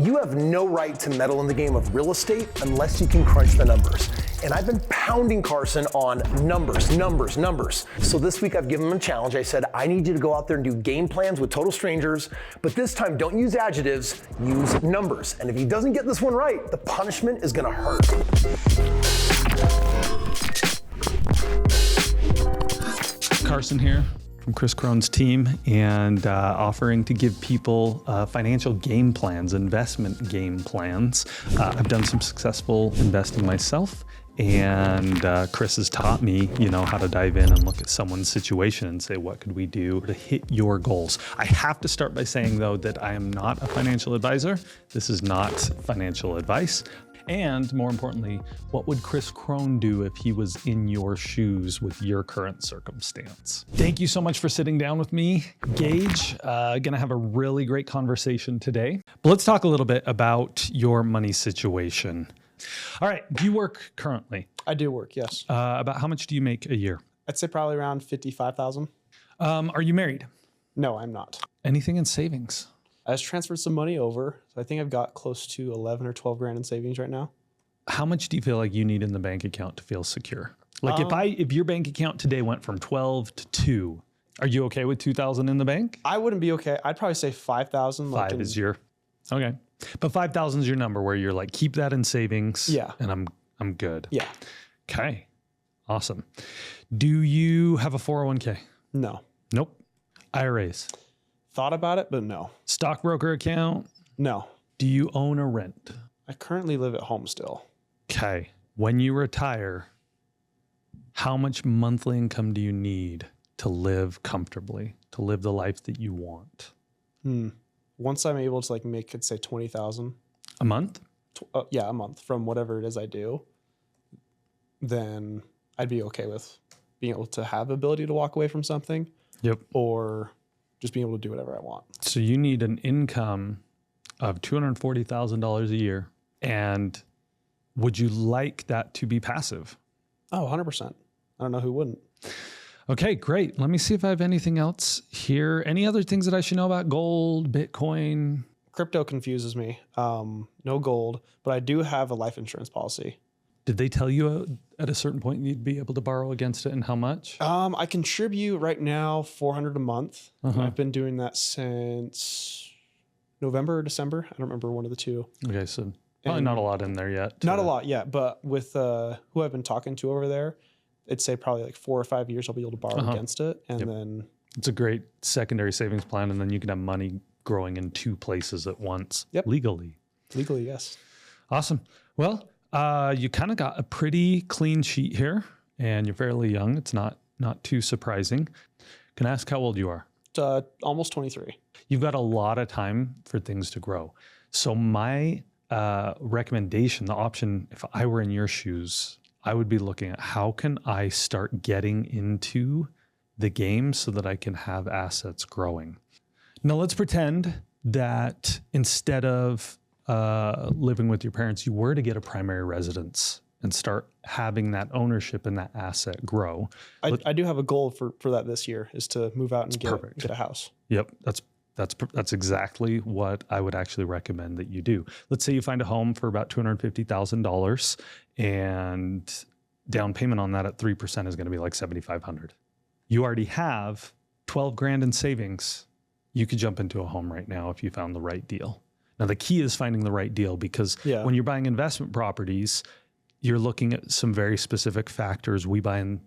You have no right to meddle in the game of real estate unless you can crunch the numbers. And I've been pounding Carson on numbers. So this week I've given him a challenge. I said, I need you to go out there and do game plans with total strangers, but this time don't use adjectives, use numbers. And if he doesn't get this one right, the punishment is gonna hurt. Carson here from Kris Krohn's team, and offering to give people financial game plans, investment game plans. I've done some successful investing myself, and Kris has taught me, how to dive in and look at someone's situation and say, what could we do to hit your goals? I have to start by saying, though, that I am not a financial advisor. This is not financial advice. And more importantly, what would Kris Krohn do if he was in your shoes with your current circumstance? Thank you so much for sitting down with me, Gage. Gonna have a really great conversation today. But let's talk a little bit about your money situation. All right, do you work currently? I do work, yes. About how much do you make a year? I'd say probably around $55,000. Are you married? No, I'm not. Anything in savings? I just transferred some money over, so I think I've got close to 11 or 12 grand in savings right now. How much do you feel like you need in the bank account to feel secure? Like if your bank account today went from 12 to 2, are you okay with 2,000 in the bank? I wouldn't be okay. I'd probably say 5,000. Five is your, okay. But 5,000 is your number where you're like, keep that in savings. Yeah. And I'm good. Yeah. Okay. Awesome. Do you have a 401k? No. Nope. IRAs? Thought about it, but no. Stockbroker account? No. Do you own a rent? I currently live at home still. Okay. When you retire, how much monthly income do you need to live comfortably, to live the life that you want? Once I'm able to make, say 20,000 a month. Yeah, a month from whatever it is I do, then I'd be okay with being able to have the ability to walk away from something. Yep. Or just being able to do whatever I want. So you need an income of $240,000 a year. And would you like that to be passive? Oh, 100%. I don't know who wouldn't. Okay, great. Let me see if I have anything else here. Any other things that I should know about gold, Bitcoin? Crypto confuses me. No gold, but I do have a life insurance policy. Did they tell you at a certain point you'd be able to borrow against it, and how much? I contribute right now $400 a month. I've been doing that since November or December. I don't remember, one of the two. Okay, so probably not a lot in there yet. Not a lot yet, but with who I've been talking to over there, it'd say probably like 4 or 5 years I'll be able to borrow against it. And then it's a great secondary savings plan, and then you can have money growing in 2 places at once. Yep. Legally, yes. Awesome. Well, you kind of got a pretty clean sheet here, and you're fairly young. It's not too surprising. Can I ask how old you are? Almost 23. You've got a lot of time for things to grow. So my recommendation, the option, if I were in your shoes, I would be looking at how can I start getting into the game so that I can have assets growing. Now let's pretend that instead of living with your parents, you were to get a primary residence and start having that ownership and that asset grow. I do have a goal for that this year, is to move out and get a house. Yep, that's exactly what I would actually recommend that you do. Let's say you find a home for about $250,000, and down payment on that at 3% is going to be like $7,500. You already have 12 grand in savings. You could jump into a home right now if you found the right deal. Now, the key is finding the right deal, because when you're buying investment properties, you're looking at some very specific factors. We buy in,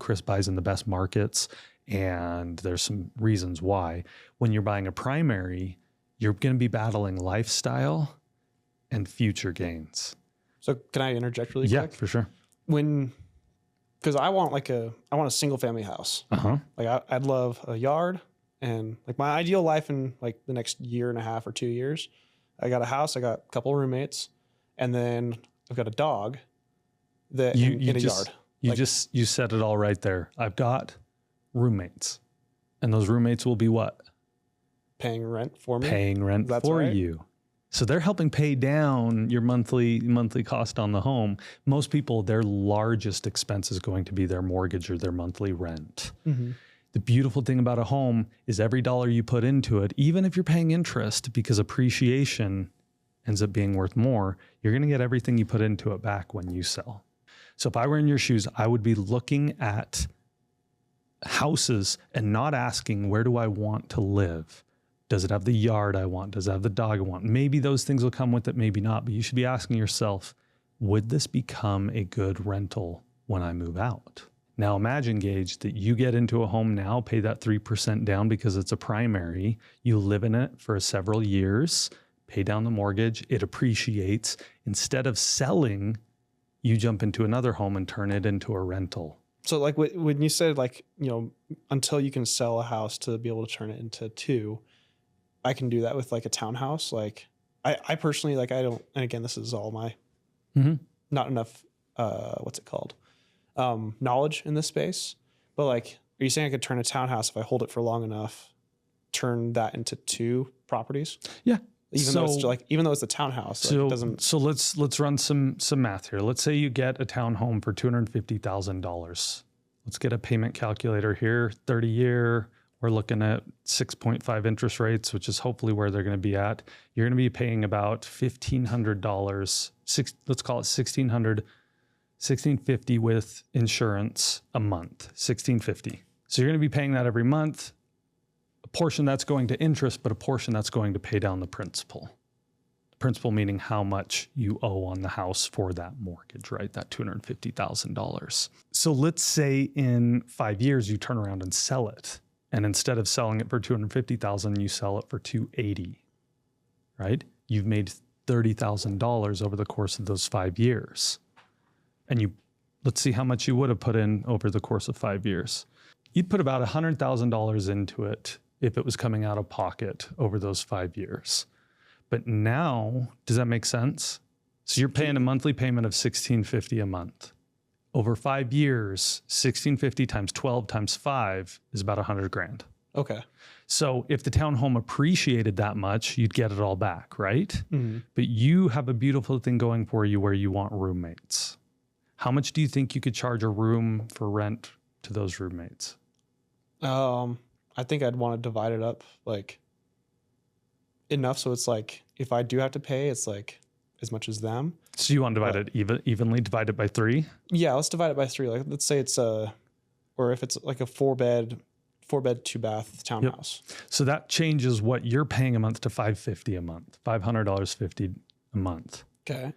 Kris buys in the best markets, and there's some reasons why. When you're buying a primary, you're going to be battling lifestyle and future gains. So can I interject really quick? Yeah, for sure. Because I want a single family house. I'd love a yard, and my ideal life in the next year and a half or 2 years. I got a house, I got a couple of roommates, and then I've got a dog in a yard. You said it all right there. I've got roommates, and those roommates will be what? Paying rent for me. Paying rent for you. So they're helping pay down your monthly cost on the home. Most people, their largest expense is going to be their mortgage or their monthly rent. The beautiful thing about a home is every dollar you put into it, even if you're paying interest, because appreciation ends up being worth more, you're going to get everything you put into it back when you sell. So if I were in your shoes, I would be looking at houses and not asking, where do I want to live? Does it have the yard I want? Does it have the dog I want? Maybe those things will come with it, maybe not. But you should be asking yourself, would this become a good rental when I move out? Now imagine, Gage, that you get into a home now, pay that 3% down because it's a primary. You live in it for several years, pay down the mortgage, it appreciates. Instead of selling, you jump into another home and turn it into a rental. So like when you said like, you know, until you can sell a house to be able to turn it into two, I can do that with like a townhouse. Like I personally, like I don't, and again, this is all my, not enough, what's it called? Knowledge in this space. But like, are you saying I could turn a townhouse if I hold it for long enough, turn that into two properties? Yeah. Even though it's a townhouse, like, it doesn't. So let's run some math here. Let's say you get a townhome for $250,000. Let's get a payment calculator here. 30-year. We're looking at 6.5 interest rates, which is hopefully where they're going to be at. You're going to be paying about $1,500. Let's call it $1,650 with insurance a month. $1,650. So you're going to be paying that every month. A portion that's going to interest, but a portion that's going to pay down the principal. Principal meaning how much you owe on the house for that mortgage, right? That $250,000. So let's say in 5 years you turn around and sell it, and instead of selling it for $250,000, you sell it for $280,000, right? You've made $30,000 over the course of those 5 years, and let's see how much you would have put in over the course of 5 years. You'd put about $100,000 into it if it was coming out of pocket over those 5 years. But now, does that make sense? So you're paying a monthly payment of $1,650 a month. Over 5 years, $1,650 times 12 times 5 is about $100,000. Okay. So if the townhome appreciated that much, you'd get it all back, right? Mm-hmm. But you have a beautiful thing going for you where you want roommates. How much do you think you could charge a room for rent to those roommates? I think I'd want to divide it up like enough so it's like if I do have to pay, it's like as much as them. So you want to divide it evenly, divide it by 3? Yeah, let's divide it by 3. Like let's say it's or if it's like a 4-bed, 2-bath townhouse. Yep. So that changes what you're paying a month to $550 a month, $500.50 a month. Okay.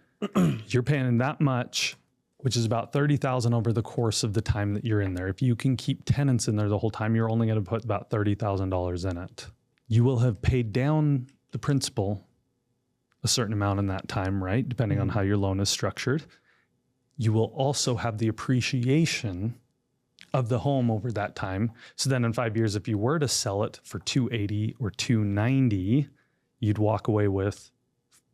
You're paying that much, which is about $30,000 over the course of the time that you're in there. If you can keep tenants in there the whole time, you're only going to put about $30,000 in it. You will have paid down the principal a certain amount in that time, right? Depending on how your loan is structured. You will also have the appreciation of the home over that time. So then in 5 years, if you were to sell it for $280,000 or $290,000, you'd walk away with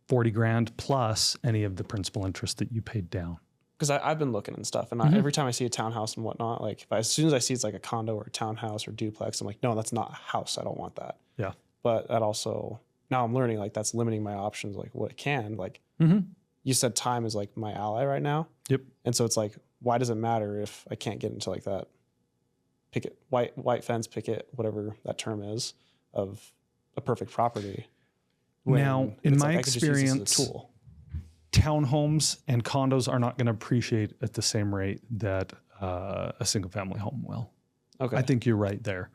$40,000 plus any of the principal interest that you paid down. Because I've been looking and stuff, and every time I see a townhouse and whatnot, like as soon as I see it's like a condo or a townhouse or duplex, I'm like, no, that's not a house. I don't want that. Yeah. But that also, now I'm learning like that's limiting my options, like what it can. Like you said, time is like my ally right now. Yep. And so it's like, why does it matter if I can't get into like that picket, white fence picket, whatever that term is, of a perfect property? Now, in my like, experience, tool. Townhomes and condos are not going to appreciate at the same rate that a single family home will. Okay. I think you're right there.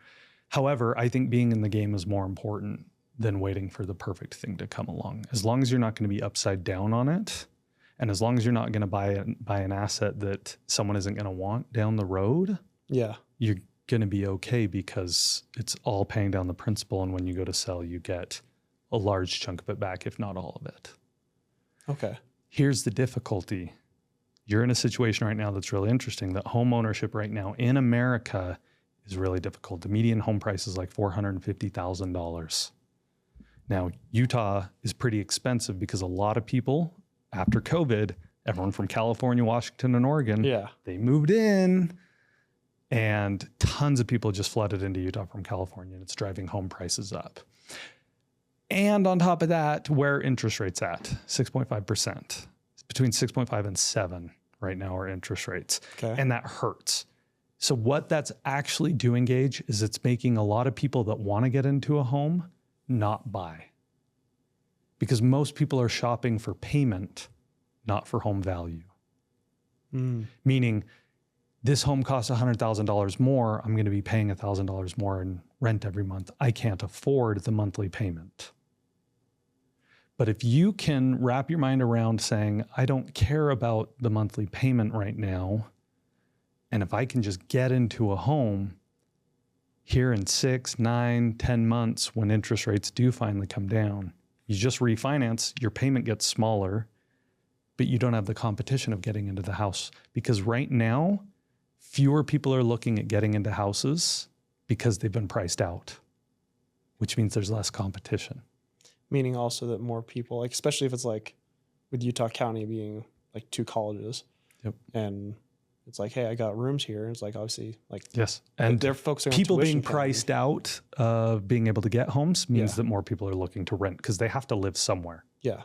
However, I think being in the game is more important than waiting for the perfect thing to come along. As long as you're not going to be upside down on it, and as long as you're not going to buy an asset that someone isn't going to want down the road, you're going to be okay because it's all paying down the principal. And when you go to sell, you get a large chunk of it back, if not all of it. Okay. Here's the difficulty. You're in a situation right now that's really interesting, that home ownership right now in America is really difficult. The median home price is like $450,000. Now, Utah is pretty expensive because a lot of people, after COVID, everyone from California, Washington, and Oregon, they moved in, and tons of people just flooded into Utah from California, and it's driving home prices up. And on top of that, where interest rates at? 6.5%. Between 6.5 and 7 right now are interest rates. Okay. And that hurts. So what that's actually doing, Gage, is it's making a lot of people that want to get into a home not buy. because most people are shopping for payment, not for home value. Meaning, this home costs $100,000 more. I'm going to be paying $1,000 more in rent every month. I can't afford the monthly payment. But if you can wrap your mind around saying, I don't care about the monthly payment right now, and if I can just get into a home here in 6, 9, 10 months when interest rates do finally come down, you just refinance, your payment gets smaller, but you don't have the competition of getting into the house. Because right now, fewer people are looking at getting into houses because they've been priced out, which means there's less competition. Meaning also that more people, like especially if it's like with Utah County being like 2 colleges, and it's like, hey, I got rooms here. It's like obviously like yes, and they're focusing on people being tuition priced out of being able to get homes means that more people are looking to rent because they have to live somewhere. Yeah.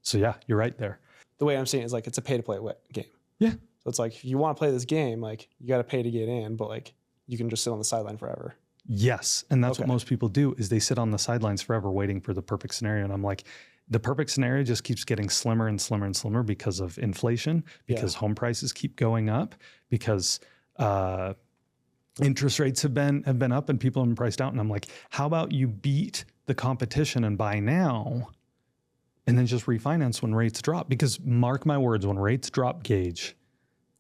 So yeah, you're right there. The way I'm seeing it is like it's a pay to play game. Yeah. So it's like if you want to play this game, like you got to pay to get in, but like you can just sit on the sideline forever. Yes. And that's what most people do is they sit on the sidelines forever waiting for the perfect scenario. And I'm like, the perfect scenario just keeps getting slimmer and slimmer and slimmer because of inflation, because home prices keep going up, because interest rates have been up and people have been priced out. And I'm like, how about you beat the competition and buy now and then just refinance when rates drop? Because mark my words, when rates drop, Gage,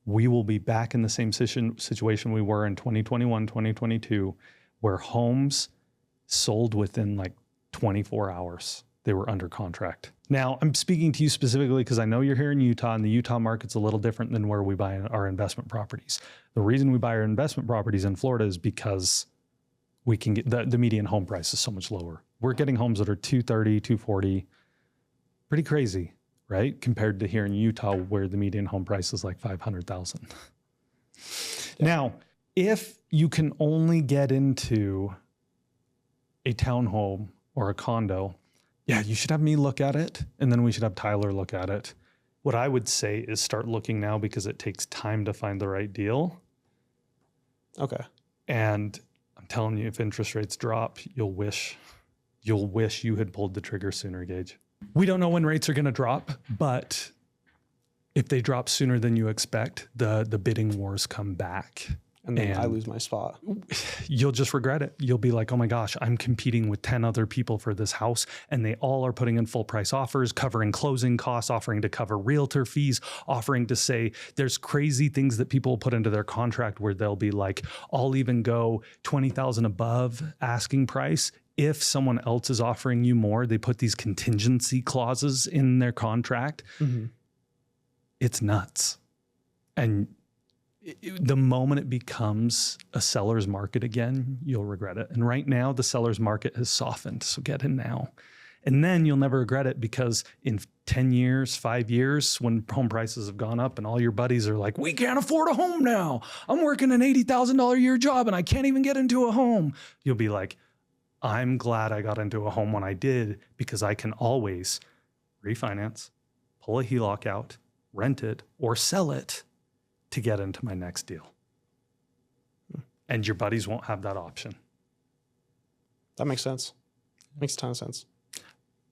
we will be back in the same situation we were in 2021, 2022, where homes sold within like 24 hours. They were under contract. Now, I'm speaking to you specifically because I know you're here in Utah, and the Utah market's a little different than where we buy our investment properties. The reason we buy our investment properties in Florida is because we can get the median home price is so much lower. We're getting homes that are $230,000, $240,000. Pretty crazy, right? Compared to here in Utah, where the median home price is like $500,000. Now, if you can only get into a townhome or a condo, yeah, you should have me look at it, and then we should have Tyler look at it. What I would say is start looking now because it takes time to find the right deal. Okay. And I'm telling you, if interest rates drop, you'll wish you had pulled the trigger sooner, Gage. We don't know when rates are going to drop, but if they drop sooner than you expect, the bidding wars come back. And then I lose my spot. You'll just regret it. You'll be like, oh my gosh, I'm competing with 10 other people for this house, and they all are putting in full price offers, covering closing costs, offering to cover realtor fees, offering to say there's crazy things that people put into their contract where they'll be like, I'll even go 20,000 above asking price. If someone else is offering you more, they put these contingency clauses in their contract. Mm-hmm. It's nuts. And the moment it becomes a seller's market again, you'll regret it. And right now, the seller's market has softened. So get in now. And then you'll never regret it, because in 10 years, 5 years, when home prices have gone up and all your buddies are like, we can't afford a home now. I'm working an $80,000 a year job and I can't even get into a home. You'll be like, I'm glad I got into a home when I did, because I can always refinance, pull a HELOC out, rent it, or sell it to get into my next deal. And your buddies won't have that option. That makes sense. Makes a ton of sense.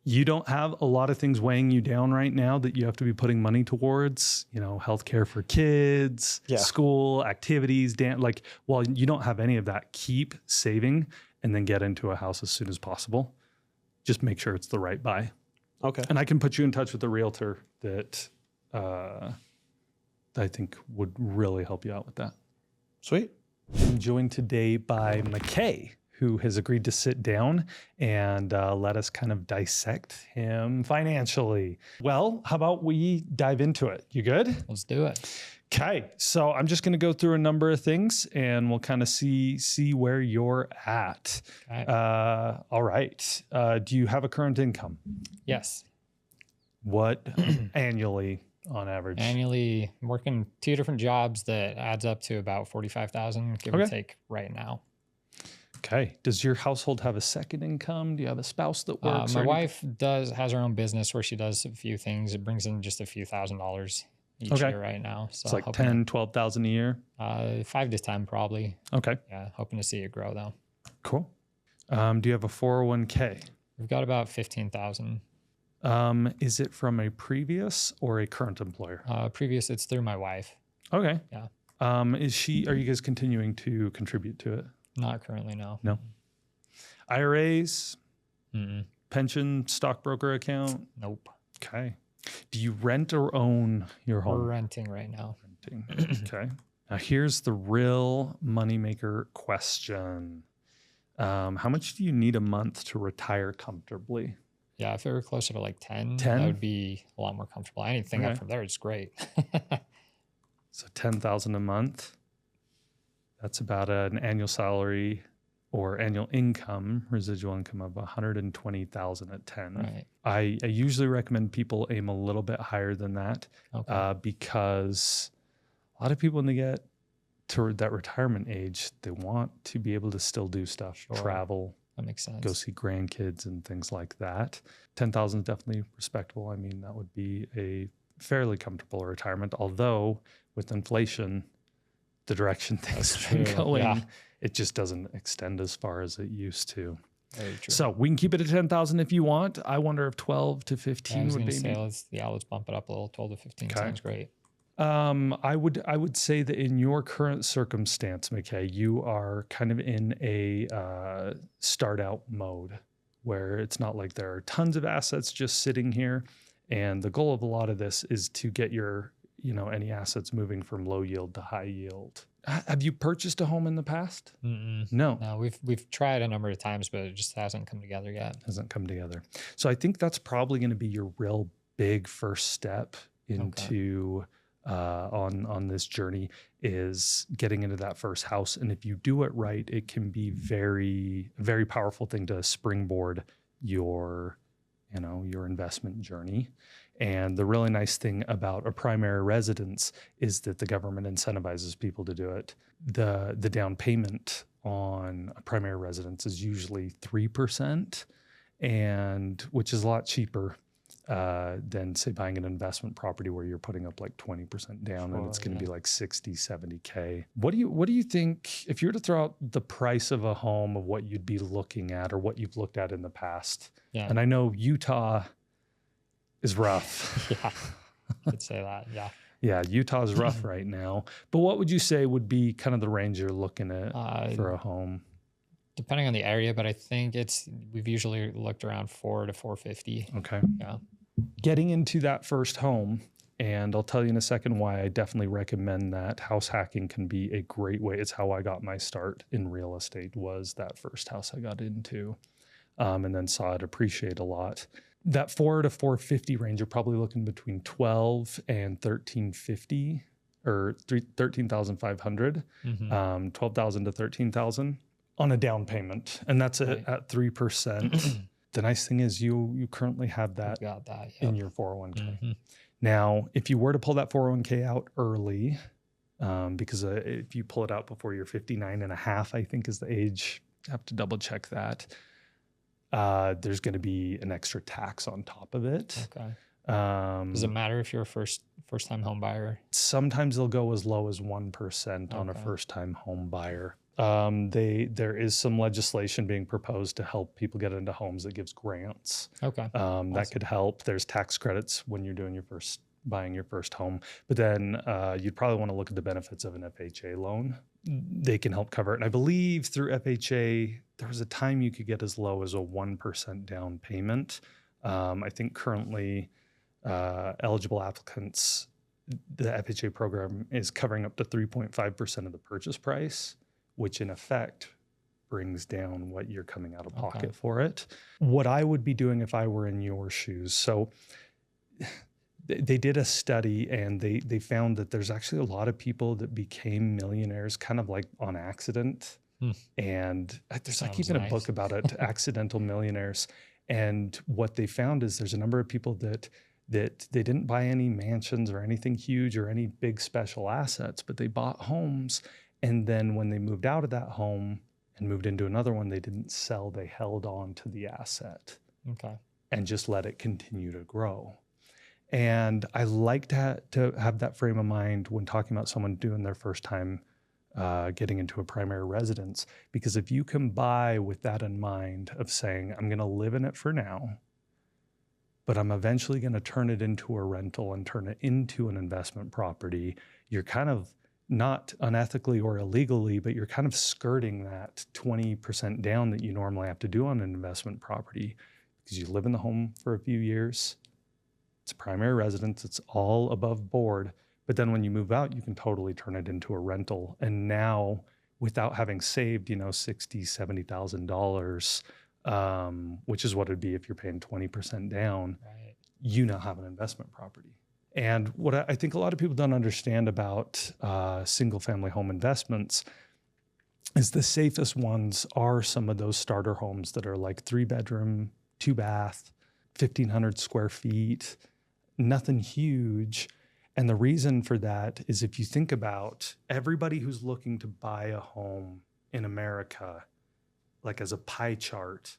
You don't have a lot of things weighing you down right now that you have to be putting money towards, healthcare for kids, school, activities, while you don't have any of that, keep saving and then get into a house as soon as possible. Just make sure it's the right buy. Okay. And I can put you in touch with a realtor that I think would really help you out with that. Sweet. I'm joined today by McKay, who has agreed to sit down and let us kind of dissect him financially. Well, how about we dive into it? You good? Let's do it. Okay, so I'm just going to go through a number of things and we'll kind of see where you're at. Okay. All right. Do you have a current income? Yes. What annually on average? Annually, I'm working 2 different jobs that adds up to about $45,000, give or take, right now. Okay. Does your household have a second income? Do you have a spouse that works? My wife has her own business where she does a few things. It brings in just a few $1,000s each year right now. So it's like 10, 12,000 a year? 5 to 10 probably. Okay. Yeah, hoping to see it grow though. Cool. Do you have a 401k? We've got about 15,000. Is it from a previous or a current employer? Previous, it's through my wife. Okay. Yeah. Are you guys continuing to contribute to it? Not currently, no. No. IRAs, Mm-mm. pension, stockbroker account? Nope. Okay. Do you rent or own your home? We're renting right now. Renting. Okay. Now here's the real moneymaker question. How much do you need a month to retire comfortably? Yeah, if it were closer to like 10, 10? that would be a lot more comfortable. Anything Okay. up from there is great. So $10,000 a month. That's about an annual salary or annual income, residual income of $120,000 at 10. Right. I usually recommend people aim a little bit higher than that Okay. because a lot of people, when they get to that retirement age, they want to be able to still do stuff, Sure. travel, That makes sense. go see grandkids and things like that. 10,000 is definitely respectable. I mean, that would be a fairly comfortable retirement, although with inflation, the direction things That's have been true, going, yeah. it just doesn't extend as far as it used to. Very true. So we can keep it at 10,000 if you want. I wonder if 12 to I 15 was would going be. to say, let's bump it up a little. 12 to 15 Okay. sounds great. I would say that in your current circumstance, McKay, you are kind of in a start out mode where it's not like there are tons of assets just sitting here. And the goal of a lot of this is to get your, any assets moving from low yield to high yield. Have you purchased a home in the past? Mm-mm. No. No, we've tried a number of times, but it just hasn't come together yet. Hasn't come together. So I think that's probably going to be your real big first step into on this journey, is getting into that first house. And if you do it right, it can be very, very powerful thing to springboard your investment journey. And the really nice thing about a primary residence is that the government incentivizes people to do it. The down payment on a primary residence is usually 3%, and which is a lot cheaper than say buying an investment property where you're putting up like 20% down and it's going to be like 60, 70K. What do you think, if you were to throw out the price of a home of what you'd be looking at or what you've looked at in the past? Yeah. And I know Utah is rough. Yeah. I could say that. Yeah. Yeah, Utah's rough right now. But what would you say would be kind of the range you're looking at for a home? Depending on the area, but I think we've usually looked around 4 to 450. Okay. Yeah. Getting into that first home, and I'll tell you in a second why I definitely recommend that. House hacking can be a great way. It's how I got my start in real estate, was that first house I got into, and then saw it appreciate a lot. That 4 to 450 range, you're probably looking between 12 and 1350 or 13,500, 12,000 to 13,000 on a down payment. And that's at 3%. The nice thing is you currently have that, Got that in your 401k. Now, if you were to pull that 401k out early, because if you pull it out before you're 59 and a half, I think is the age, I have to double check that. There's going to be an extra tax on top of it. Okay. Does it matter if you're a first time home buyer? Sometimes they'll go as low as 1% on a first time home buyer. There is some legislation being proposed to help people get into homes that gives grants. Okay. That could help. There's tax credits when you're doing buying your first home, but then you'd probably want to look at the benefits of an FHA loan. They can help cover it. And I believe through FHA, there was a time you could get as low as a 1% down payment. I think currently eligible applicants, the FHA program is covering up to 3.5% of the purchase price, which in effect brings down what you're coming out of pocket for it. What I would be doing if I were in your shoes. So they did a study and they found that there's actually a lot of people that became millionaires kind of like on accident. And there's like even a book about it, Accidental Millionaires. And what they found is there's a number of people that they didn't buy any mansions or anything huge or any big special assets, but they bought homes. And then when they moved out of that home and moved into another one, they didn't sell, they held on to the asset and just let it continue to grow. And I like to have that frame of mind when talking about someone doing their first time getting into a primary residence, because if you can buy with that in mind of saying, I'm going to live in it for now, but I'm eventually going to turn it into a rental and turn it into an investment property, you're kind of not unethically or illegally, but you're kind of skirting that 20% down that you normally have to do on an investment property because you live in the home for a few years. It's a primary residence. It's all above board. But then when you move out, you can totally turn it into a rental. And now, without having saved, $60,000, $70,000, which is what it'd be if you're paying 20% down, Right. you now have an investment property. And what I think a lot of people don't understand about single family home investments is the safest ones are some of those starter homes that are like 3-bedroom, 2-bath, 1,500 square feet, nothing huge. And the reason for that is if you think about everybody who's looking to buy a home in America, like as a pie chart,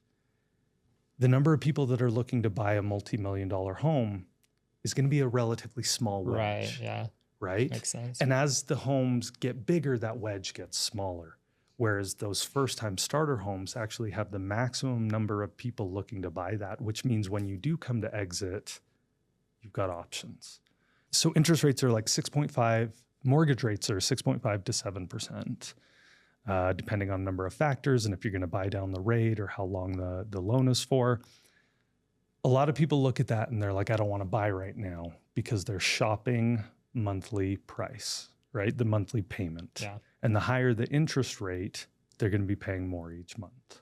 the number of people that are looking to buy a multi-million-dollar home is going to be a relatively small wedge. Right. Yeah. Right? Makes sense. And as the homes get bigger, that wedge gets smaller. Whereas those first-time starter homes actually have the maximum number of people looking to buy that, which means when you do come to exit, you've got options. So interest rates are like 6.5, mortgage rates are 6.5 to 7%, depending on number of factors and if you're going to buy down the rate or how long the loan is for. A lot of people look at that and they're like, I don't want to buy right now because they're shopping monthly price, right? The monthly payment. Yeah. And the higher the interest rate, they're going to be paying more each month.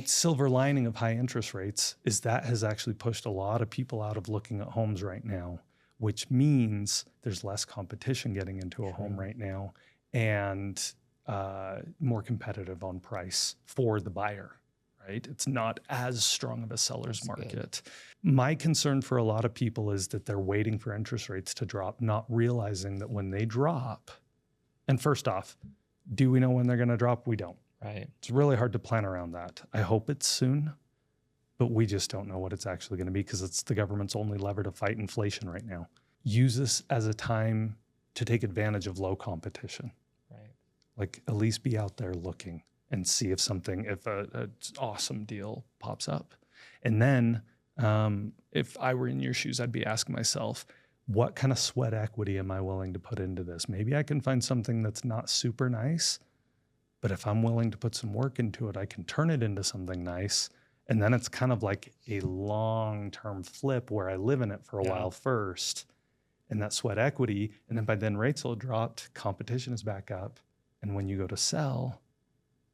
Silver lining of high interest rates is that has actually pushed a lot of people out of looking at homes right now, which means there's less competition getting into a home right now and more competitive on price for the buyer, right? It's not as strong of a seller's market. My concern for a lot of people is that they're waiting for interest rates to drop, not realizing that when they drop, and first off, do we know when they're going to drop? We don't. Right. It's really hard to plan around that. I hope it's soon, but we just don't know what it's actually going to be because it's the government's only lever to fight inflation right now. Use this as a time to take advantage of low competition. Right. Like at least be out there looking and see if an awesome deal pops up. And then if I were in your shoes, I'd be asking myself, what kind of sweat equity am I willing to put into this? Maybe I can find something that's not super nice, but if I'm willing to put some work into it, I can turn it into something nice. And then it's kind of like a long-term flip where I live in it for a while first, and that sweat equity. And then by then rates will have dropped, competition is back up. And when you go to sell,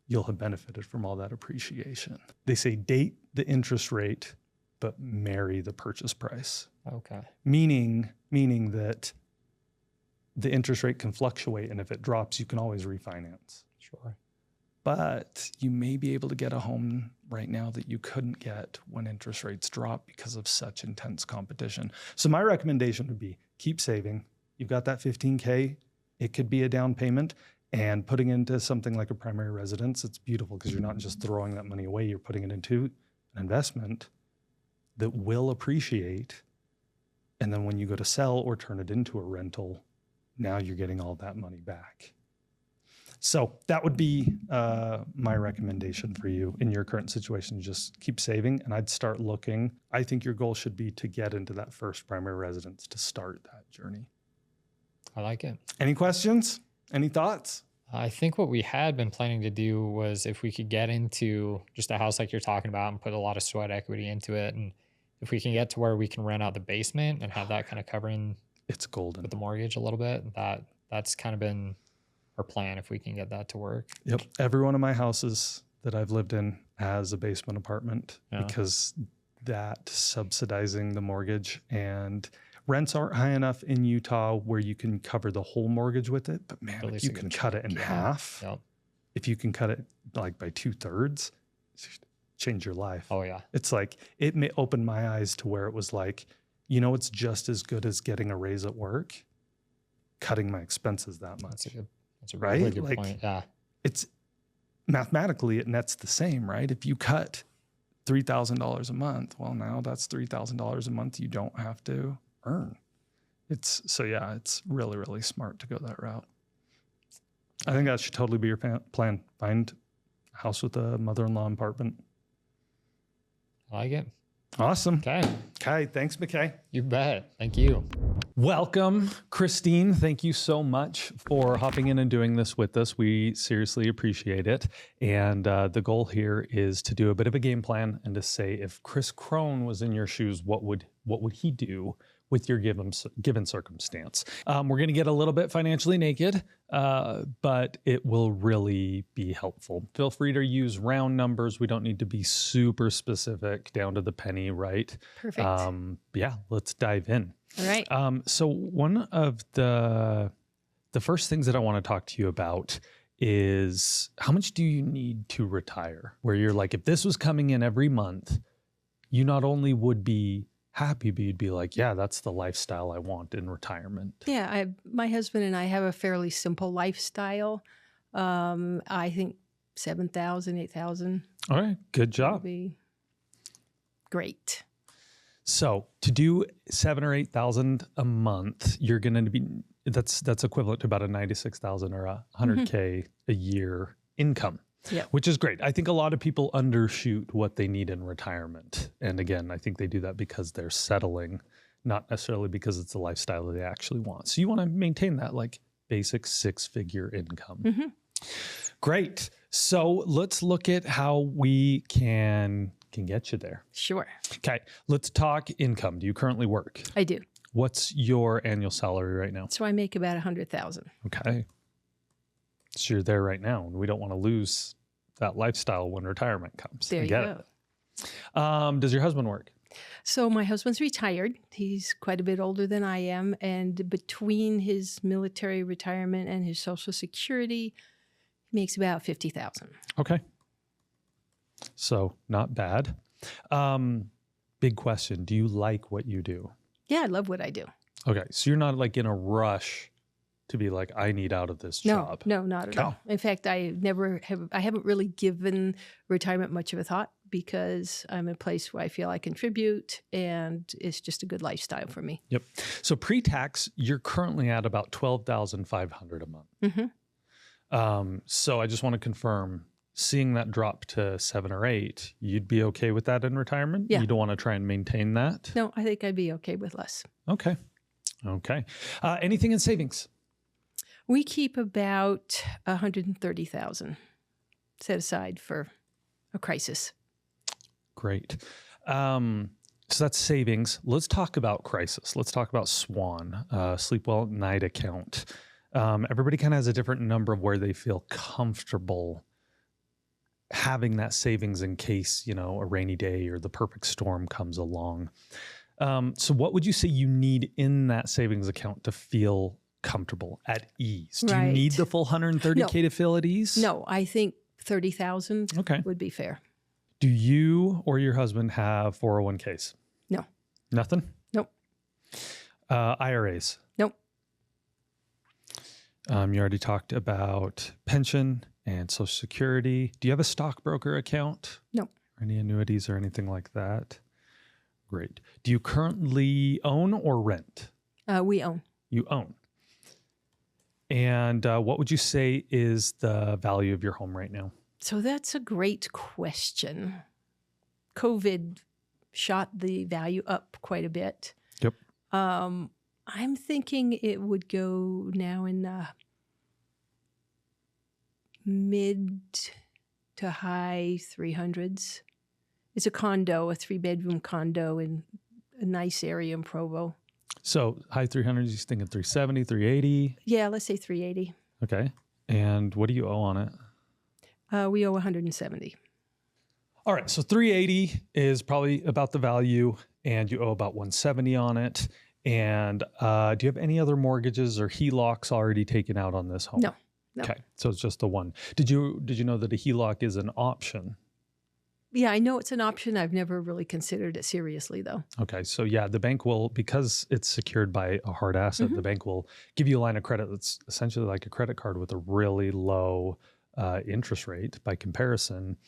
you'll have benefited from all that appreciation. They say date the interest rate, but marry the purchase price. Okay. Meaning that the interest rate can fluctuate, and if it drops, you can always refinance. Sure. But you may be able to get a home right now that you couldn't get when interest rates drop because of such intense competition. So my recommendation would be keep saving. You've got that $15K. It could be a down payment, and putting into something like a primary residence, it's beautiful because you're not just throwing that money away. You're putting it into an investment that will appreciate. And then when you go to sell or turn it into a rental, now you're getting all that money back. So that would be my recommendation for you in your current situation. Just keep saving, and I'd start looking. I think your goal should be to get into that first primary residence to start that journey. I like it. Any questions? Any thoughts? I think what we had been planning to do was if we could get into just a house like you're talking about and put a lot of sweat equity into it, and if we can get to where we can rent out the basement and have that kind of covering It's golden. with the mortgage a little bit, that's kind of been our plan if we can get that to work. Yep. Every one of my houses that I've lived in has a basement apartment Yeah. because that subsidizing the mortgage, and rents aren't high enough in Utah where you can cover the whole mortgage with it. But man, At if least you a can good cut it in chunk. half, Yep. if you can cut it like by 2/3, change your life. Oh yeah. It's like, it may open my eyes to where it was like, it's just as good as getting a raise at work, cutting my expenses that much. That's a Right? really good Like, point. Yeah. It's mathematically, it nets the same, right? If you cut $3,000 a month, well, now that's $3,000 a month you don't have to earn. It's really, really smart to go that route. I think that should totally be your plan. Find a house with a mother-in-law apartment. I like it. Awesome. Okay. Okay. Thanks, McKay. You bet. Thank you. Welcome, Christine. Thank you so much for hopping in and doing this with us. We seriously appreciate it. And the goal here is to do a bit of a game plan and to say, if Kris Krohn was in your shoes, what would he do with your given circumstance? We're going to get a little bit financially naked, but it will really be helpful. Feel free to use round numbers. We don't need to be super specific down to the penny, right? Perfect. Yeah, let's dive in. All right. So one of the first things that I want to talk to you about is, how much do you need to retire? Where you're like, if this was coming in every month, you not only would be happy, but you'd be like, yeah, that's the lifestyle I want in retirement. Yeah, my husband and I have a fairly simple lifestyle. I think 7,000, 8,000 All right, good would job. be great. So to do 7,000 or 8,000 a month, you're going to be, that's equivalent to about a 96,000 or a 100K a year income. Yeah. Which is great. I think a lot of people undershoot what they need in retirement. And again, I think they do that because they're settling, not necessarily because it's the lifestyle that they actually want. So you want to maintain that like basic 6-figure income. Great. So let's look at how we can get you there. Sure. Okay. Let's talk income. Do you currently work? I do. What's your annual salary right now? So I make about 100,000. Okay. So you're there right now, and we don't want to lose that lifestyle when retirement comes. There I you get go. it. Does your husband work? So my husband's retired. He's quite a bit older than I am. And between his military retirement and his Social Security, he makes about 50,000. Okay. So not bad. Big question. Do you like what you do? Yeah, I love what I do. Okay. So you're not like in a rush to be like, I need out of this job. No, not at all. In fact, I haven't really given retirement much of a thought because I'm in a place where I feel I contribute and it's just a good lifestyle for me. Yep. So pre-tax, you're currently at about 12,500 a month. So I just want to confirm, seeing that drop to 7 or 8, you'd be okay with that in retirement? Yeah. You don't want to try and maintain that? No, I think I'd be okay with less. Okay. Okay. Anything in savings? We keep about 130,000 set aside for a crisis. Great. So that's savings. Let's talk about crisis. Let's talk about SWAN, Sleep Well at Night account. Everybody kind of has a different number of where they feel comfortable having that savings in case, a rainy day or the perfect storm comes along. So what would you say you need in that savings account to feel comfortable, at ease? Do you need the full 130K to feel at ease? No, I think 30,000 Okay. would be fair. Do you or your husband have 401ks? No. Nothing? Nope. IRAs? Nope. You already talked about pension and Social Security. Do you have a stockbroker account? No. Any annuities or anything like that? Great. Do you currently own or rent? We own. You own. And what would you say is the value of your home right now? So that's a great question. COVID shot the value up quite a bit. Yep. I'm thinking it would go now in the mid to high 300s. It's a condo, a 3-bedroom condo in a nice area in Provo. So high 300s, you're thinking 370, 380? Yeah, let's say 380. Okay. And what do you owe on it? We owe 170. All right. So 380 is probably about the value, and you owe about 170 on it. And do you have any other mortgages or HELOCs already taken out on this home? No. Okay. So it's just the one. Did you know that a HELOC is an option? Yeah, I know it's an option. I've never really considered it seriously, though. Okay. So yeah, the bank will, because it's secured by a hard asset, the bank will give you a line of credit that's essentially like a credit card with a really low interest rate by comparison.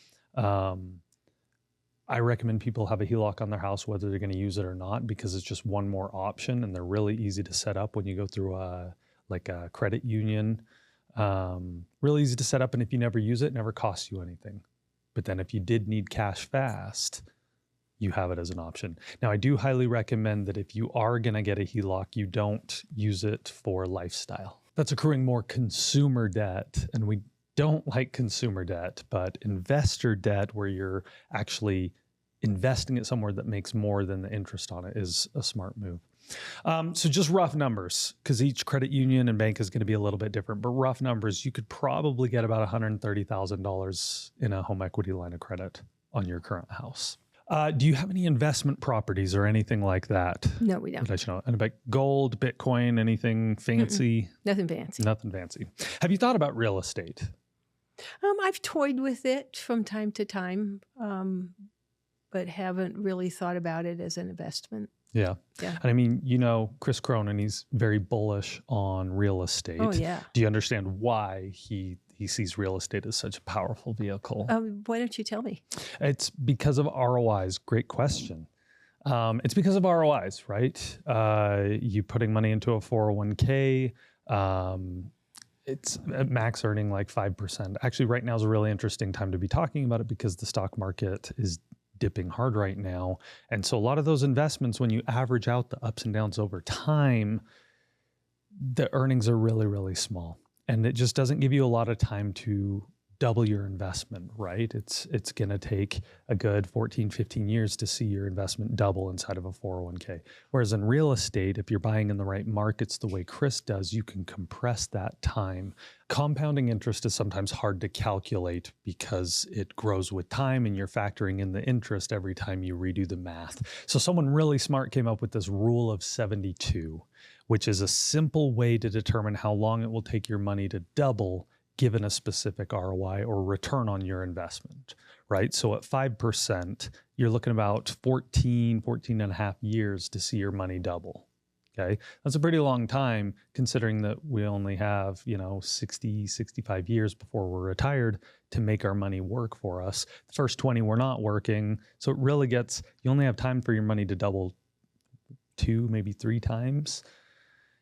I recommend people have a HELOC on their house, whether they're going to use it or not, because it's just one more option, and they're really easy to set up when you go through a credit union. Really easy to set up, and if you never use it, it never costs you anything. But then if you did need cash fast, you have it as an option. Now, I do highly recommend that if you are going to get a HELOC, you don't use it for lifestyle. That's accruing more consumer debt, and we don't like consumer debt, but investor debt where you're actually investing it somewhere that makes more than the interest on it is a smart move. So just rough numbers, because each credit union and bank is going to be a little bit different, but rough numbers, you could probably get about $130,000 in a home equity line of credit on your current house. Do you have any investment properties or anything like that? No, we don't. That I should know. And about gold, Bitcoin, anything fancy? Nothing fancy. Nothing fancy. Have you thought about real estate? I've toyed with it from time to time, but haven't really thought about it as an investment. Yeah. Yeah. And I mean, you know, Kris Krohn, and he's very bullish on real estate. Oh, yeah. Do you understand why he sees real estate as such a powerful vehicle? Why don't you tell me? It's because of ROIs. Great question. It's because of ROIs, right? You putting money into a 401k, it's at max earning like 5%. Actually, right now is a really interesting time to be talking about it because the stock market is dipping hard right now. And so a lot of those investments, when you average out the ups and downs over time, the earnings are really, really small. And it just doesn't give you a lot of time to double your investment, right? It's going to take a good 14, 15 years to see your investment double inside of a 401k. Whereas in real estate, if you're buying in the right markets the way Kris does, you can compress that time. Compounding interest is sometimes hard to calculate because it grows with time and you're factoring in the interest every time you redo the math. So someone really smart came up with this rule of 72, which is a simple way to determine how long it will take your money to double given a specific ROI or return on your investment, right? So at 5%, you're looking about 14 and a half years to see your money double, okay? That's a pretty long time considering that we only have, 60, 65 years before we're retired to make our money work for us. The first 20, we're not working. So it really you only have time for your money to double 2, maybe 3 times.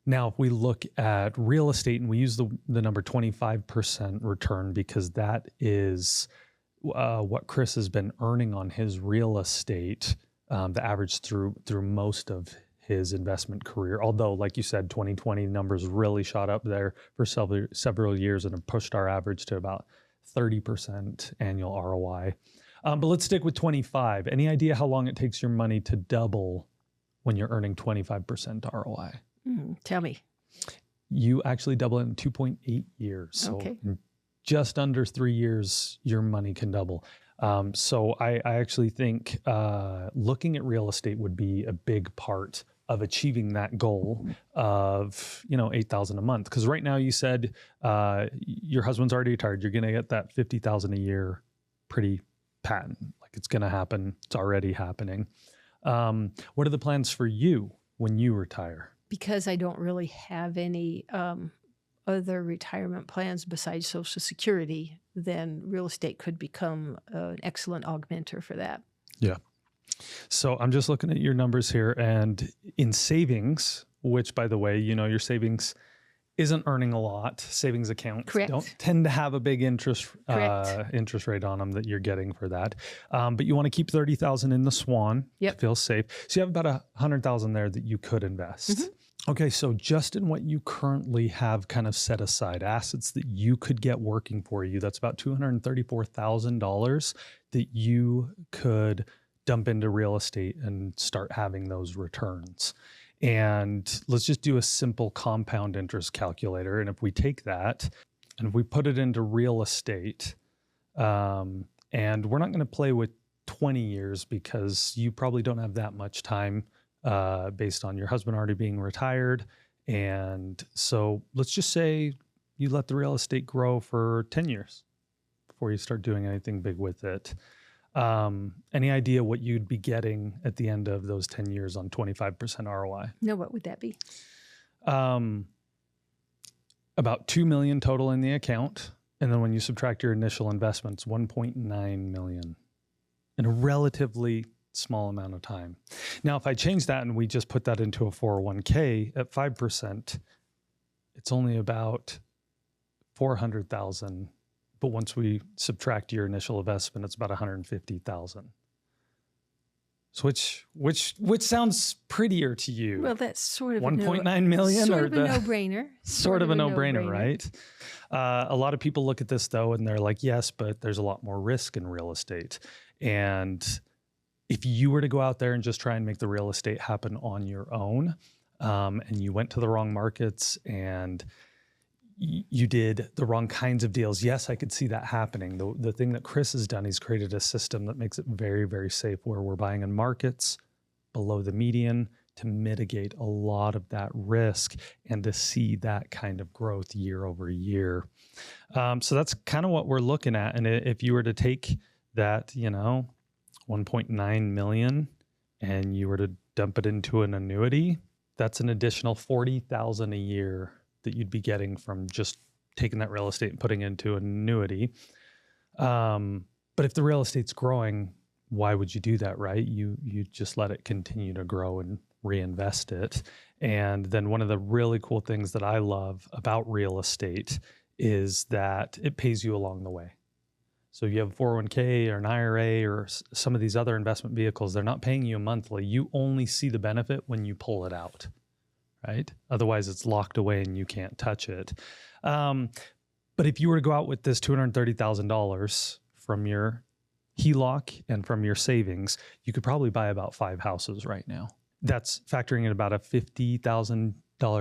Now, if we look at real estate and we use the number 25% return because that is what Kris has been earning on his real estate, the average through most of his investment career. Although, like you said, 2020 numbers really shot up there for several years and have pushed our average to about 30% annual ROI. But let's stick with 25. Any idea how long it takes your money to double when you're earning 25% ROI? Tell me. You actually double it in 2.8 years. So in just under 3 years, your money can double. So I actually think looking at real estate would be a big part of achieving that goal of, $8,000 a month. Because right now you said your husband's already retired. You're going to get that $50,000 a year pretty patent. Like it's going to happen. It's already happening. What are the plans for you when you retire? Because I don't really have any other retirement plans besides Social Security, then real estate could become an excellent augmenter for that. Yeah. So I'm just looking at your numbers here, and in savings, which by the way, your savings isn't earning a lot. Savings accounts don't tend to have a big interest rate on them that you're getting for that. But you want to keep 30,000 in the Swan. Yep. Feel safe. So you have about 100,000 there that you could invest. Mm-hmm. Okay, so just in what you currently have kind of set aside, assets that you could get working for you, that's about $234,000 that you could dump into real estate and start having those returns. And let's just do a simple compound interest calculator. And if we take that and if we put it into real estate, and we're not going to play with 20 years because you probably don't have that much time based on your husband already being retired. And so let's just say you let the real estate grow for 10 years before you start doing anything big with it. Any idea what you'd be getting at the end of those 10 years on 25% ROI? No, what would that be? About $2 million total in the account. And then when you subtract your initial investments, $1.9 million in a relatively small amount of time. Now, if I change that and we just put that into a 401k at 5%, it's only about $400,000. But once we subtract your initial investment, it's about $150,000. So which sounds prettier to you? Well, that's sort of 1.9 million, sort or of a the no-brainer. sort of a no-brainer, right? A lot of people look at this though, and they're like, yes, but there's a lot more risk in real estate. And if you were to go out there and just try and make the real estate happen on your own, and you went to the wrong markets and you did the wrong kinds of deals, yes, I could see that happening. The thing that Kris has done, he's created a system that makes it very, very safe, where we're buying in markets below the median to mitigate a lot of that risk and to see that kind of growth year over year. So that's kind of what we're looking at. And if you were to take that, 1.9 million, and you were to dump it into an annuity, that's an additional $40,000 a year that you'd be getting from just taking that real estate and putting it into an annuity. But if the real estate's growing, why would you do that, right? You just let it continue to grow and reinvest it. And then one of the really cool things that I love about real estate is that it pays you along the way. So if you have a 401k or an IRA or some of these other investment vehicles, they're not paying you monthly. You only see the benefit when you pull it out, right? Otherwise, it's locked away and you can't touch it. But if you were to go out with this $230,000 from your HELOC and from your savings, you could probably buy about 5 houses right now. That's factoring in about a $50,000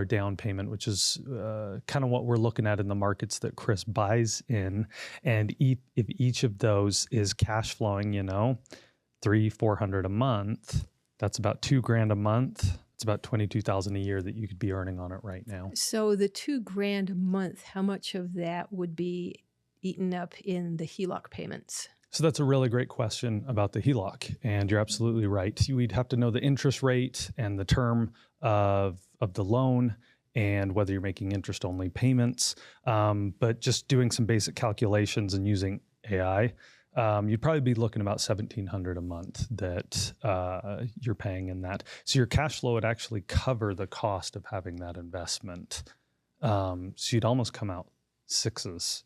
down payment, which is kind of what we're looking at in the markets that Kris buys in. And if each of those is cash flowing, $300-400 a month, that's about $2,000 a month. It's about $22,000 a year that you could be earning on it right now. So the $2,000 a month, how much of that would be eaten up in the HELOC payments? So that's a really great question about the HELOC, and you're absolutely right. We'd have to know the interest rate and the term of the loan and whether you're making interest-only payments. But just doing some basic calculations and using AI, you'd probably be looking about $1,700 a month that you're paying in that. So your cash flow would actually cover the cost of having that investment. So you'd almost come out sixes,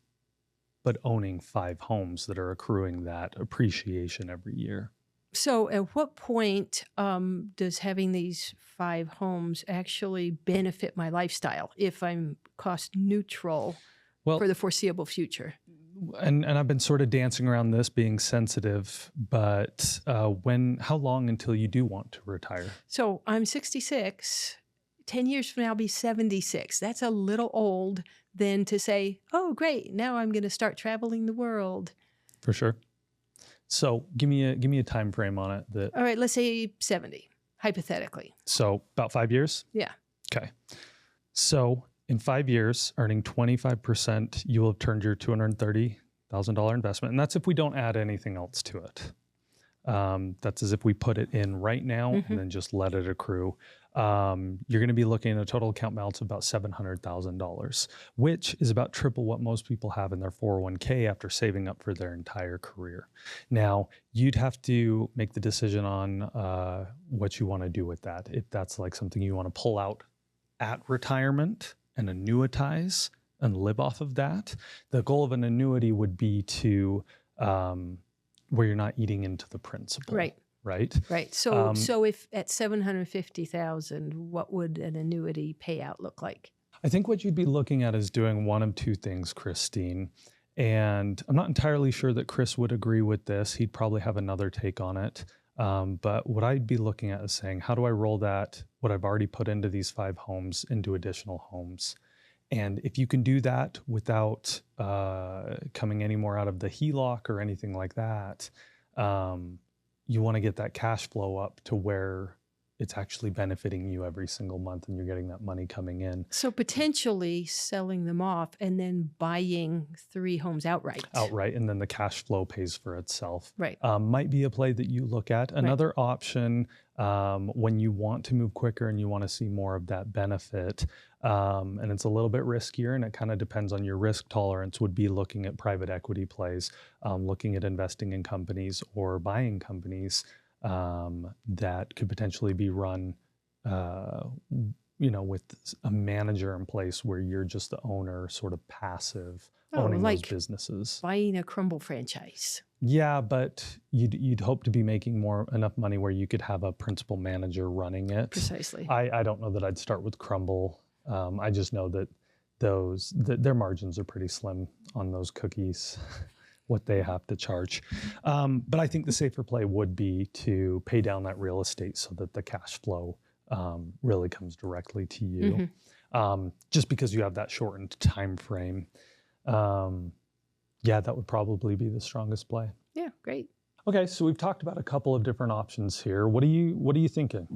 but owning 5 homes that are accruing that appreciation every year. So at what point does having these 5 homes actually benefit my lifestyle if I'm cost neutral for the foreseeable future? And I've been sort of dancing around this being sensitive, but how long until you do want to retire? So I'm 66. 10 years from now, I'll be 76. That's a little old than to say, oh, great, now I'm going to start traveling the world. For sure. So give me a time frame on it. All right, let's say 70, hypothetically. So about 5 years? Yeah. Okay. So in 5 years, earning 25%, you will have turned your $230,000 investment. And that's if we don't add anything else to it. That's as if we put it in right now and then just let it accrue. You're going to be looking at a total account balance of about $700,000, which is about triple what most people have in their 401k after saving up for their entire career. Now, you'd have to make the decision on what you want to do with that. If that's like something you want to pull out at retirement and annuitize and live off of that. The goal of an annuity would be to where you're not eating into the principal. Right. Right. Right. So if at $750,000, what would an annuity payout look like? I think what you'd be looking at is doing one of two things, Christine. And I'm not entirely sure that Kris would agree with this. He'd probably have another take on it. But what I'd be looking at is saying, how do I roll that, what I've already put into these 5 homes, into additional homes? And if you can do that without coming any more out of the HELOC or anything like that, you want to get that cash flow up to where it's actually benefiting you every single month and you're getting that money coming in. So potentially selling them off and then buying 3 homes outright. Outright, and then the cash flow pays for itself. Right. Might be a play that you look at. Another option when you want to move quicker and you want to see more of that benefit, and it's a little bit riskier and it kind of depends on your risk tolerance, would be looking at private equity plays, looking at investing in companies or buying companies that could potentially be run, with a manager in place where you're just the owner, sort of passive, owning like those businesses. Buying a Crumble franchise. Yeah, but you'd hope to be making enough money where you could have a principal manager running it. Precisely. I don't know that I'd start with Crumble. I just know that their margins are pretty slim on those cookies, what they have to charge. But I think the safer play would be to pay down that real estate so that the cash flow really comes directly to you. Just because you have that shortened time frame. Yeah, that would probably be the strongest play. Yeah, great. Okay, so we've talked about a couple of different options here. What are you thinking?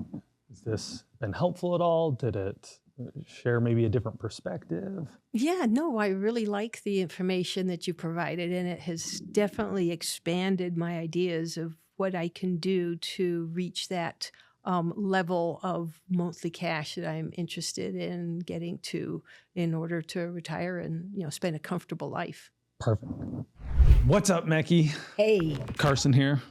Has this been helpful at all? Did it share maybe a different perspective? Yeah, no, I really like the information that you provided, and it has definitely expanded my ideas of what I can do to reach that level of monthly cash that I'm interested in getting to in order to retire and spend a comfortable life. Perfect. What's up, Mecky? Hey. Carson here.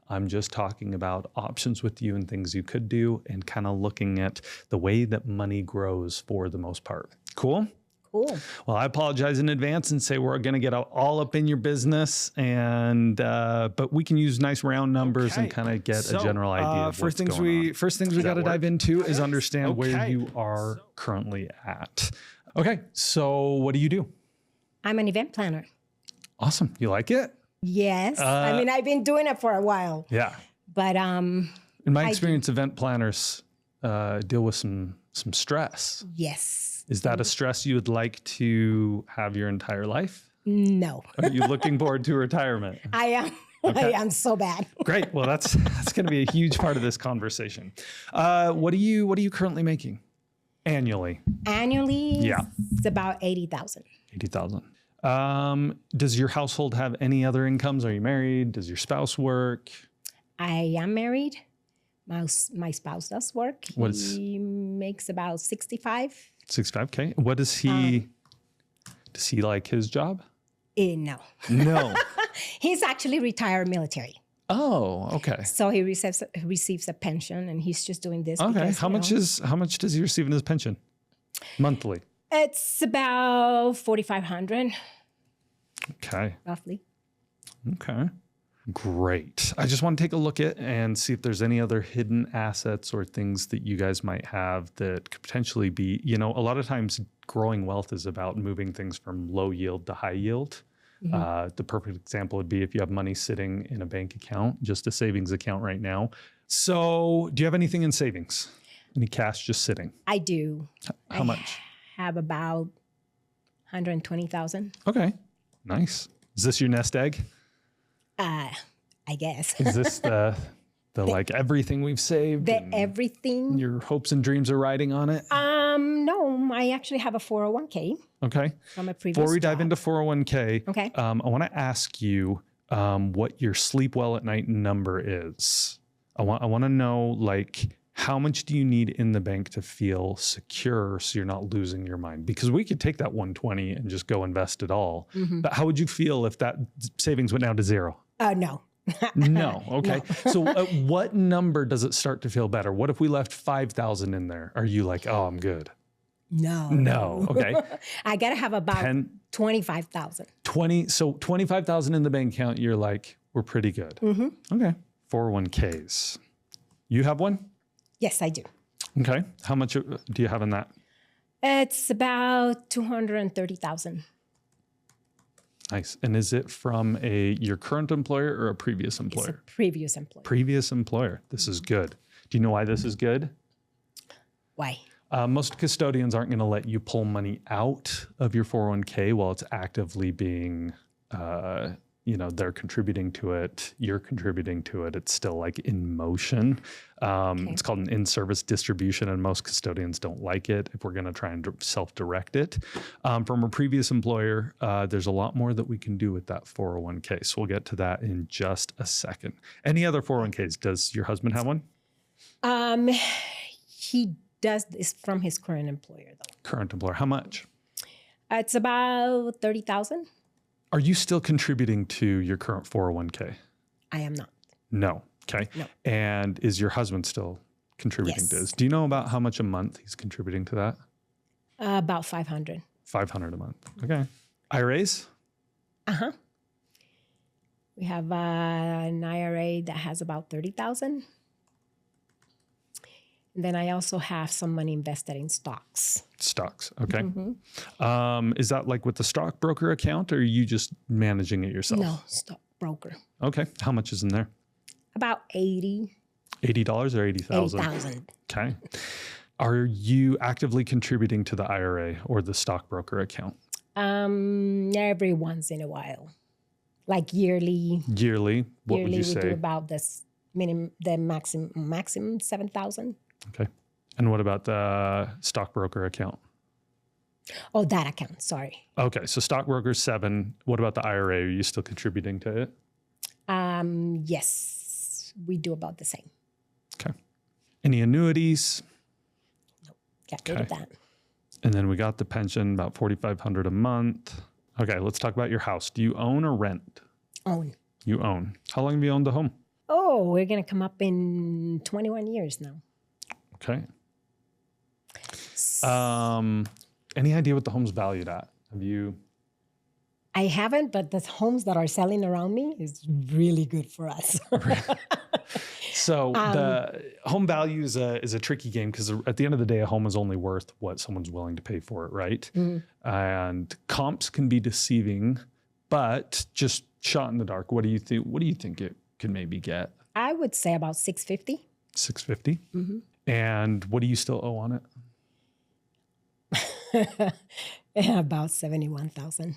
I'm just talking about options with you and things you could do and kind of looking at the way that money grows for the most part. Cool? Cool. Well, I apologize in advance and say we're going to get all up in your business, and but we can use nice round numbers and kind of get a general idea of what's going on. First things we got to dive into is understand Where you are currently at. Okay, so what do you do? I'm an event planner. Awesome. You like it? Yes. I mean, I've been doing it for a while. Yeah. But in my experience, event planners deal with some stress. yes. Is that a stress you would like to have your entire life? No. Are you looking forward to retirement? I am. Okay. I am so bad. Great. Well, that's going to be a huge part of this conversation. What are you currently making annually? Annually, Yeah. it's about 80,000. 80,000. Does your household have any other incomes? Are you married? Does your spouse work? I am married. My spouse does work. What is- He makes about 65. 65K. What does he like his job? No. No. He's actually retired military. Oh, okay. So he receives a pension, and he's just doing this. Okay. because, How much does he receive in his pension? Monthly. It's about 4,500 Okay. roughly. Okay. Great. I just want to take a look at and see if there's any other hidden assets or things that you guys might have that could potentially be, a lot of times growing wealth is about moving things from low yield to high yield. The perfect example would be if you have money sitting in a bank account, just a savings account right now. So do you have anything in savings? Any cash just sitting? I do. How much? Have about 120,000. Okay. Nice. Is this your nest egg? I guess. Is this the like everything we've saved? and Everything. Your hopes and dreams are riding on it? No, I actually have a 401k Okay. from a previous Before we dive job. into 401k, Okay. I want to ask you what your sleep well at night number is. I want to know, like, how much do you need in the bank to feel secure so you're not losing your mind? Because we could take that 120 and just go invest it all. But how would you feel if that savings went down to zero? No. No. Okay. So at what number does it start to feel better? What if we left 5,000 in there? Are you like, oh, I'm good? No. No. Okay. I got to have about 25,000. 20. So 25,000 in the bank account. You're like, we're pretty good. Okay. 401ks. You have one? Yes, I do. Okay. How much do you have in that? It's about 230,000. Nice. And is it from your current employer or a previous employer? It's a previous employer. Previous employer. This is good. Do you know why this is good? Why? Most custodians aren't going to let you pull money out of your 401k while it's actively being, they're contributing to it. You're contributing to it. It's still like in motion. It's called an in-service distribution, and most custodians don't like it if we're going to try and self-direct it. From a previous employer, there's a lot more that we can do with that 401k. So we'll get to that in just a second. Any other 401ks? Does your husband have one? He does this from his current employer, though. Current employer. How much? It's about 30,000. Are you still contributing to your current 401k? I am not. No. Okay. No. And is your husband still contributing to this? Do you know about how much a month he's contributing to that? About 500. 500 a month. Okay. IRAs? We have an IRA that has about 30,000. And then I also have some money invested in stocks. Stocks, okay. Is that like with the stockbroker account, or are you just managing it yourself? No, stockbroker. Okay. How much is in there? About 80. $80 or 80,000? 80,000. Okay. Are you actively contributing to the IRA or the stockbroker account? Every once in a while. Like yearly. Yearly, what would you we say? do about this the maximum 7,000. Okay. And what about the stockbroker account? Oh, that account. Sorry. Okay. So stockbroker 7. What about the IRA? Are you still contributing to it? Yes, we do about the same. Okay. Any annuities? Get rid of that. And then we got the pension, about $4,500 a month. Okay, let's talk about your house. Do you own or rent? Own. You own. How long have you owned the home? Oh, we're going to come up in 21 years now. Okay. Any idea what the home's valued at? Have you? I haven't, but the homes that are selling around me is really good for us. So the home value is a tricky game because at the end of the day, a home is only worth what someone's willing to pay for it, right? And comps can be deceiving, but just shot in the dark, what do you think? What do you think it could maybe get? I would say about 650. 650. And what do you still owe on it? About 71,000.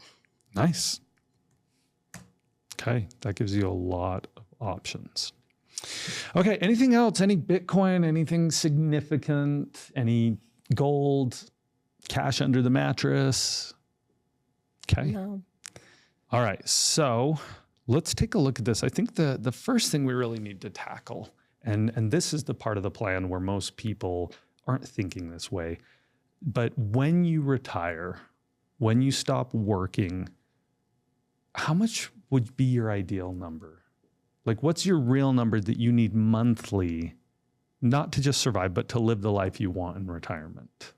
Nice. Okay, that gives you a lot of options. Okay, anything else? Any Bitcoin, anything significant, any gold, cash under the mattress? Okay. No. All right, so let's take a look at this. I think the first thing we really need to tackle, and this is the part of the plan where most people aren't thinking this way, but when you retire, when you stop working, how much would be your ideal number? Like, what's your real number that you need monthly, not to just survive, but to live the life you want in retirement?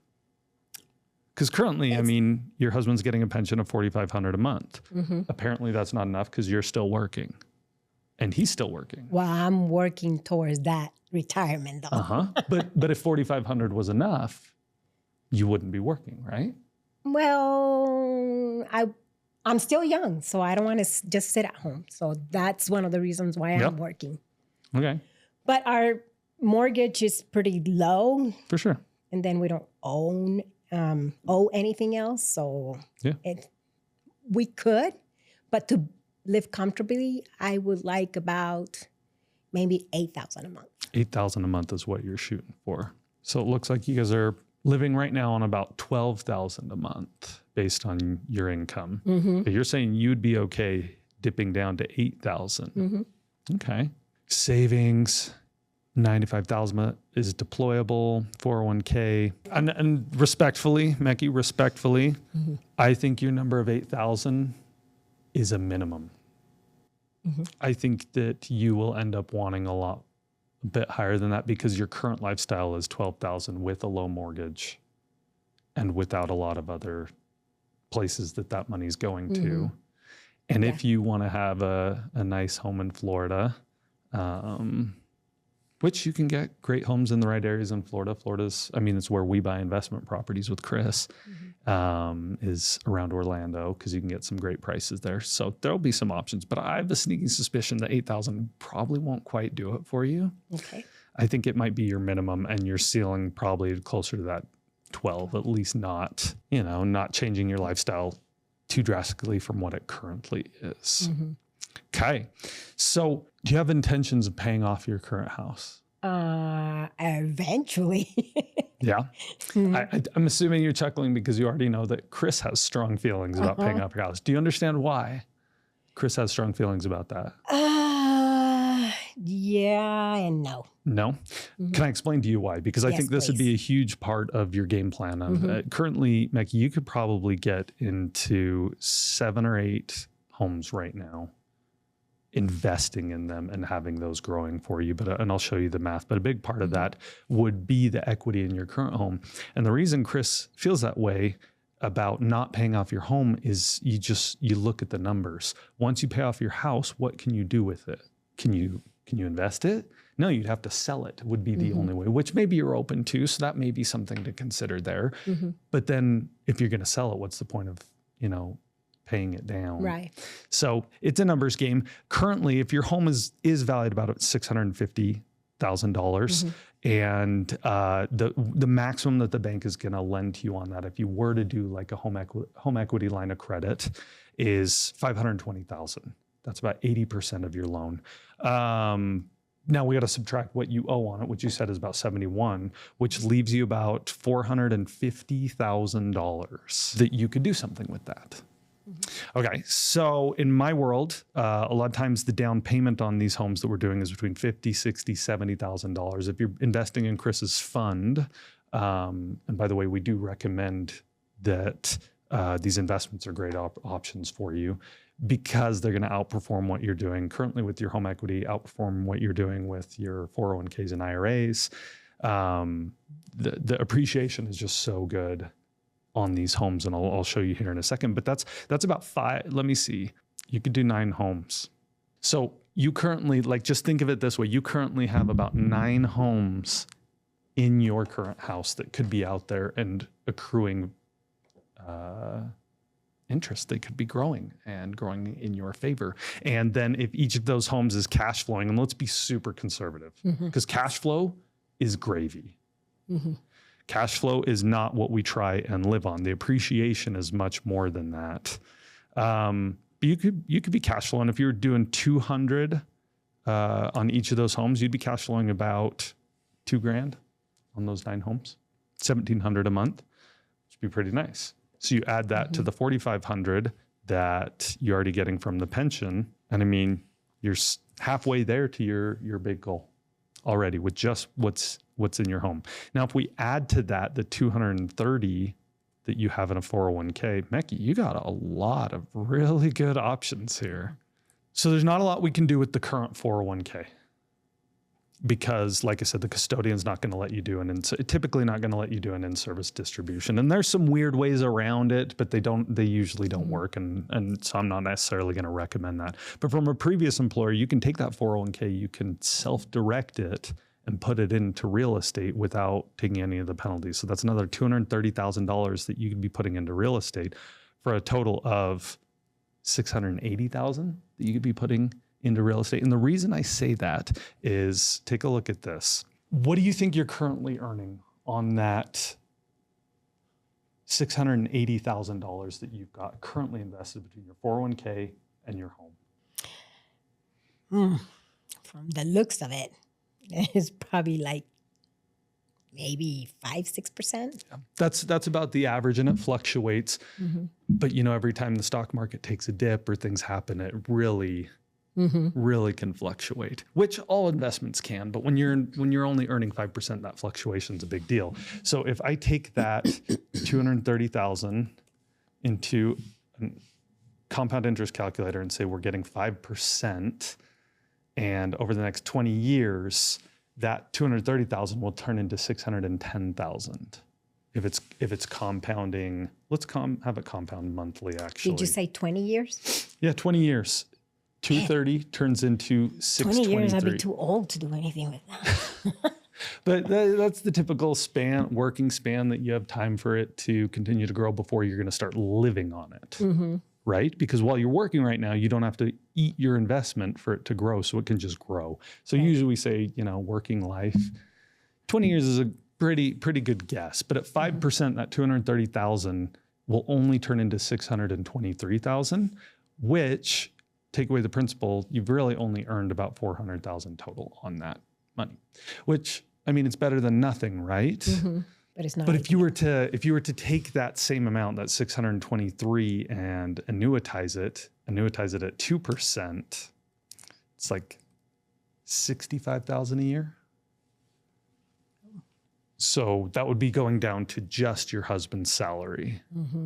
Because currently, I mean, your husband's getting a pension of $4,500 a month. Apparently that's not enough because you're still working and he's still working. Well, I'm working towards that retirement though. But if $4,500 was enough, you wouldn't be working, right? Well, I'm still young, so I don't want to just sit at home. So that's one of the reasons why I'm working. Okay. But our mortgage is pretty low. For sure. And then we don't owe anything else. So we could, but to live comfortably, I would like about maybe $8,000 a month. $8,000 a month is what you're shooting for. So it looks like you guys are living right now on about $12,000 a month based on your income. But you're saying you'd be okay dipping down to $8,000. Okay. Savings, $95,000 is deployable, 401k. And respectfully, Mecky, I think your number of 8,000 is a minimum. I think that you will end up wanting a bit higher than that because your current lifestyle is 12,000 with a low mortgage and without a lot of other places that money's going to. And if you want to have a nice home in Florida, which you can get great homes in the right areas in Florida. Florida's, I mean, it's where we buy investment properties with Kris, is around Orlando because you can get some great prices there. So there'll be some options, but I have a sneaking suspicion that 8,000 probably won't quite do it for you. Okay. I think it might be your minimum and your ceiling probably closer to that 12, at least not changing your lifestyle too drastically from what it currently is. Okay. So do you have intentions of paying off your current house? Eventually. Yeah. I'm assuming you're chuckling because you already know that Kris has strong feelings about paying off your house. Do you understand why Kris has strong feelings about that? Yeah and no. No? Can I explain to you why? Because I think this would be a huge part of your game plan. Currently, Mecky, you could probably get into 7 or 8 homes right now, investing in them and having those growing for you. And I'll show you the math, but a big part of that would be the equity in your current home. And the reason Kris feels that way, about not paying off your home is you look at the numbers. Once you pay off your house, what can you do with it? Can you invest it? No, you'd have to sell it would be the only way, which maybe you're open to. So that may be something to consider there. But then if you're going to sell it, what's the point of, paying it down? Right. So it's a numbers game. Currently, if your home is valued about $650,000, and the maximum that the bank is going to lend to you on that, if you were to do like a home equity line of credit, is $520,000. That's about 80% of your loan. Now we got to subtract what you owe on it, which you said is about 71, which leaves you about $450,000 that you could do something with that. Okay, so in my world, a lot of times the down payment on these homes that we're doing is between $50,000, $60,000, $70,000. If you're investing in Kris's fund, and by the way, we do recommend that these investments are great options for you because they're going to outperform what you're doing currently with your home equity, outperform what you're doing with your 401ks and IRAs. The appreciation is just so good on these homes, and I'll show you here in a second, but that's about 5. Let me see. You could do 9 homes. So you currently, just think of it this way. You currently have about 9 homes in your current house that could be out there and accruing interest. They could be growing in your favor. And then if each of those homes is cash flowing, and let's be super conservative, because cash flow is gravy. Cash flow is not what we try and live on. The appreciation is much more than that. But you could be cash flowing. If you're doing 200 on each of those homes, you'd be cash flowing about $2,000 on those 9 homes, $1,700 a month, which would be pretty nice. So you add that to the $4,500 that you're already getting from the pension, and I mean, you're halfway there to your big goal already with just what's in your home. Now, if we add to that the $230 that you have in a 401k, Mecky, you got a lot of really good options here. So there's not a lot we can do with the current 401k. Because, like I said, the custodian's not going to let you do typically not going to let you do an in-service distribution. And there's some weird ways around it, but they usually don't work. And so I'm not necessarily going to recommend that. But from a previous employer, you can take that 401k, you can self-direct it and put it into real estate without taking any of the penalties. So that's another $230,000 that you could be putting into real estate for a total of $680,000 that you could be putting into real estate. And the reason I say that is, take a look at this. What do you think you're currently earning on that $680,000 that you've got currently invested between your 401k and your home? From the looks of it, it's probably like maybe 5-6%. Yeah. That's about the average, and it fluctuates. But every time the stock market takes a dip or things happen, it really can fluctuate, which all investments can. But when you're only earning 5%, that fluctuation is a big deal. So if I take that $230,000 into a compound interest calculator and say we're getting 5%, and over the next 20 years, that $230,000 will turn into $610,000. If it's compounding, let's have it compound monthly. Actually, did you say 20 years? Yeah, 20 years. 230 turns into 623. 20 years, I'd be too old to do anything with that. But that's the typical working span that you have time for it to continue to grow before you're going to start living on it, right? Because while you're working right now, you don't have to eat your investment for it to grow, so it can just grow. So usually we say, working life, 20 years is a pretty good guess. But at 5%, that $230,000 will only turn into $623,000, which, take away the principal, you've really only earned about $400,000 total on that money, which, I mean, it's better than nothing, right? But it's not. But if you were to take that same amount, that 623, and annuitize it at 2%, it's like $65,000 a year. So that would be going down to just your husband's salary,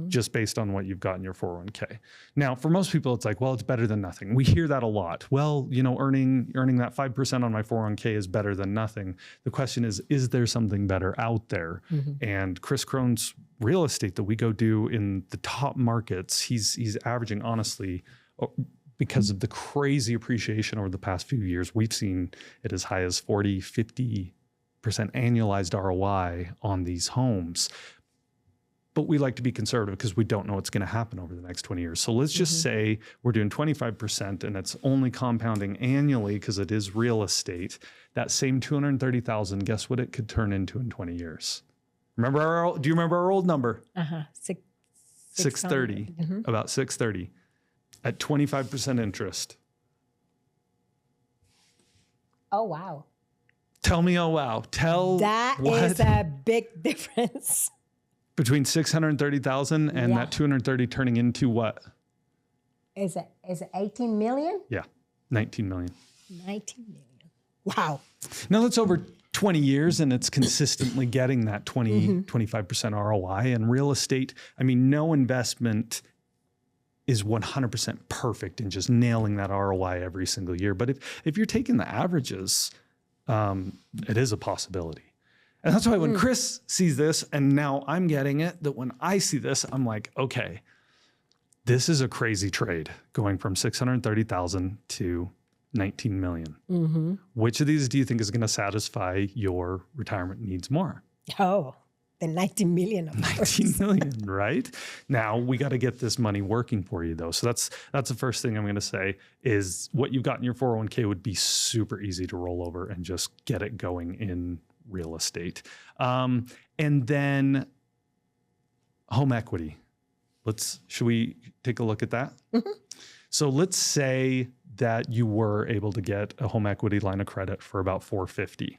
just based on what you've got in your 401k. Now, for most people, it's like, well, it's better than nothing. We hear that a lot. Well, earning that 5% on my 401k is better than nothing. The question is there something better out there? And Kris Krohn's real estate that we go do in the top markets, he's averaging, honestly, because of the crazy appreciation over the past few years, we've seen it as high as 40, 50% annualized ROI on these homes. But we like to be conservative because we don't know what's going to happen over the next 20 years. So let's just say we're doing 25% and it's only compounding annually because it is real estate. That same 230,000, guess what it could turn into in 20 years? Do you remember our old number? 630, about 630 at 25% interest. Oh, wow. Tell me, oh, wow. That is a big difference. Between 630,000 and that 230 turning into what? Is it 18 million? Yeah, 19 million. 19 million. Wow. Now that's over 20 years and it's consistently getting that 25% ROI. And real estate, I mean, no investment is 100% perfect in just nailing that ROI every single year. But if you're taking the averages, it is a possibility. And that's why when Kris sees this, and now I'm getting it, that when I see this, I'm like, okay, this is a crazy trade going from 630,000 to 19 million. Which of these do you think is going to satisfy your retirement needs more? Oh, the 19 million. Of 19 million, right? Now we got to get this money working for you though. So that's the first thing I'm going to say is what you've got in your 401k would be super easy to roll over and just get it going in real estate. And then home equity. Should we take a look at that? So let's say that you were able to get a home equity line of credit for about $450.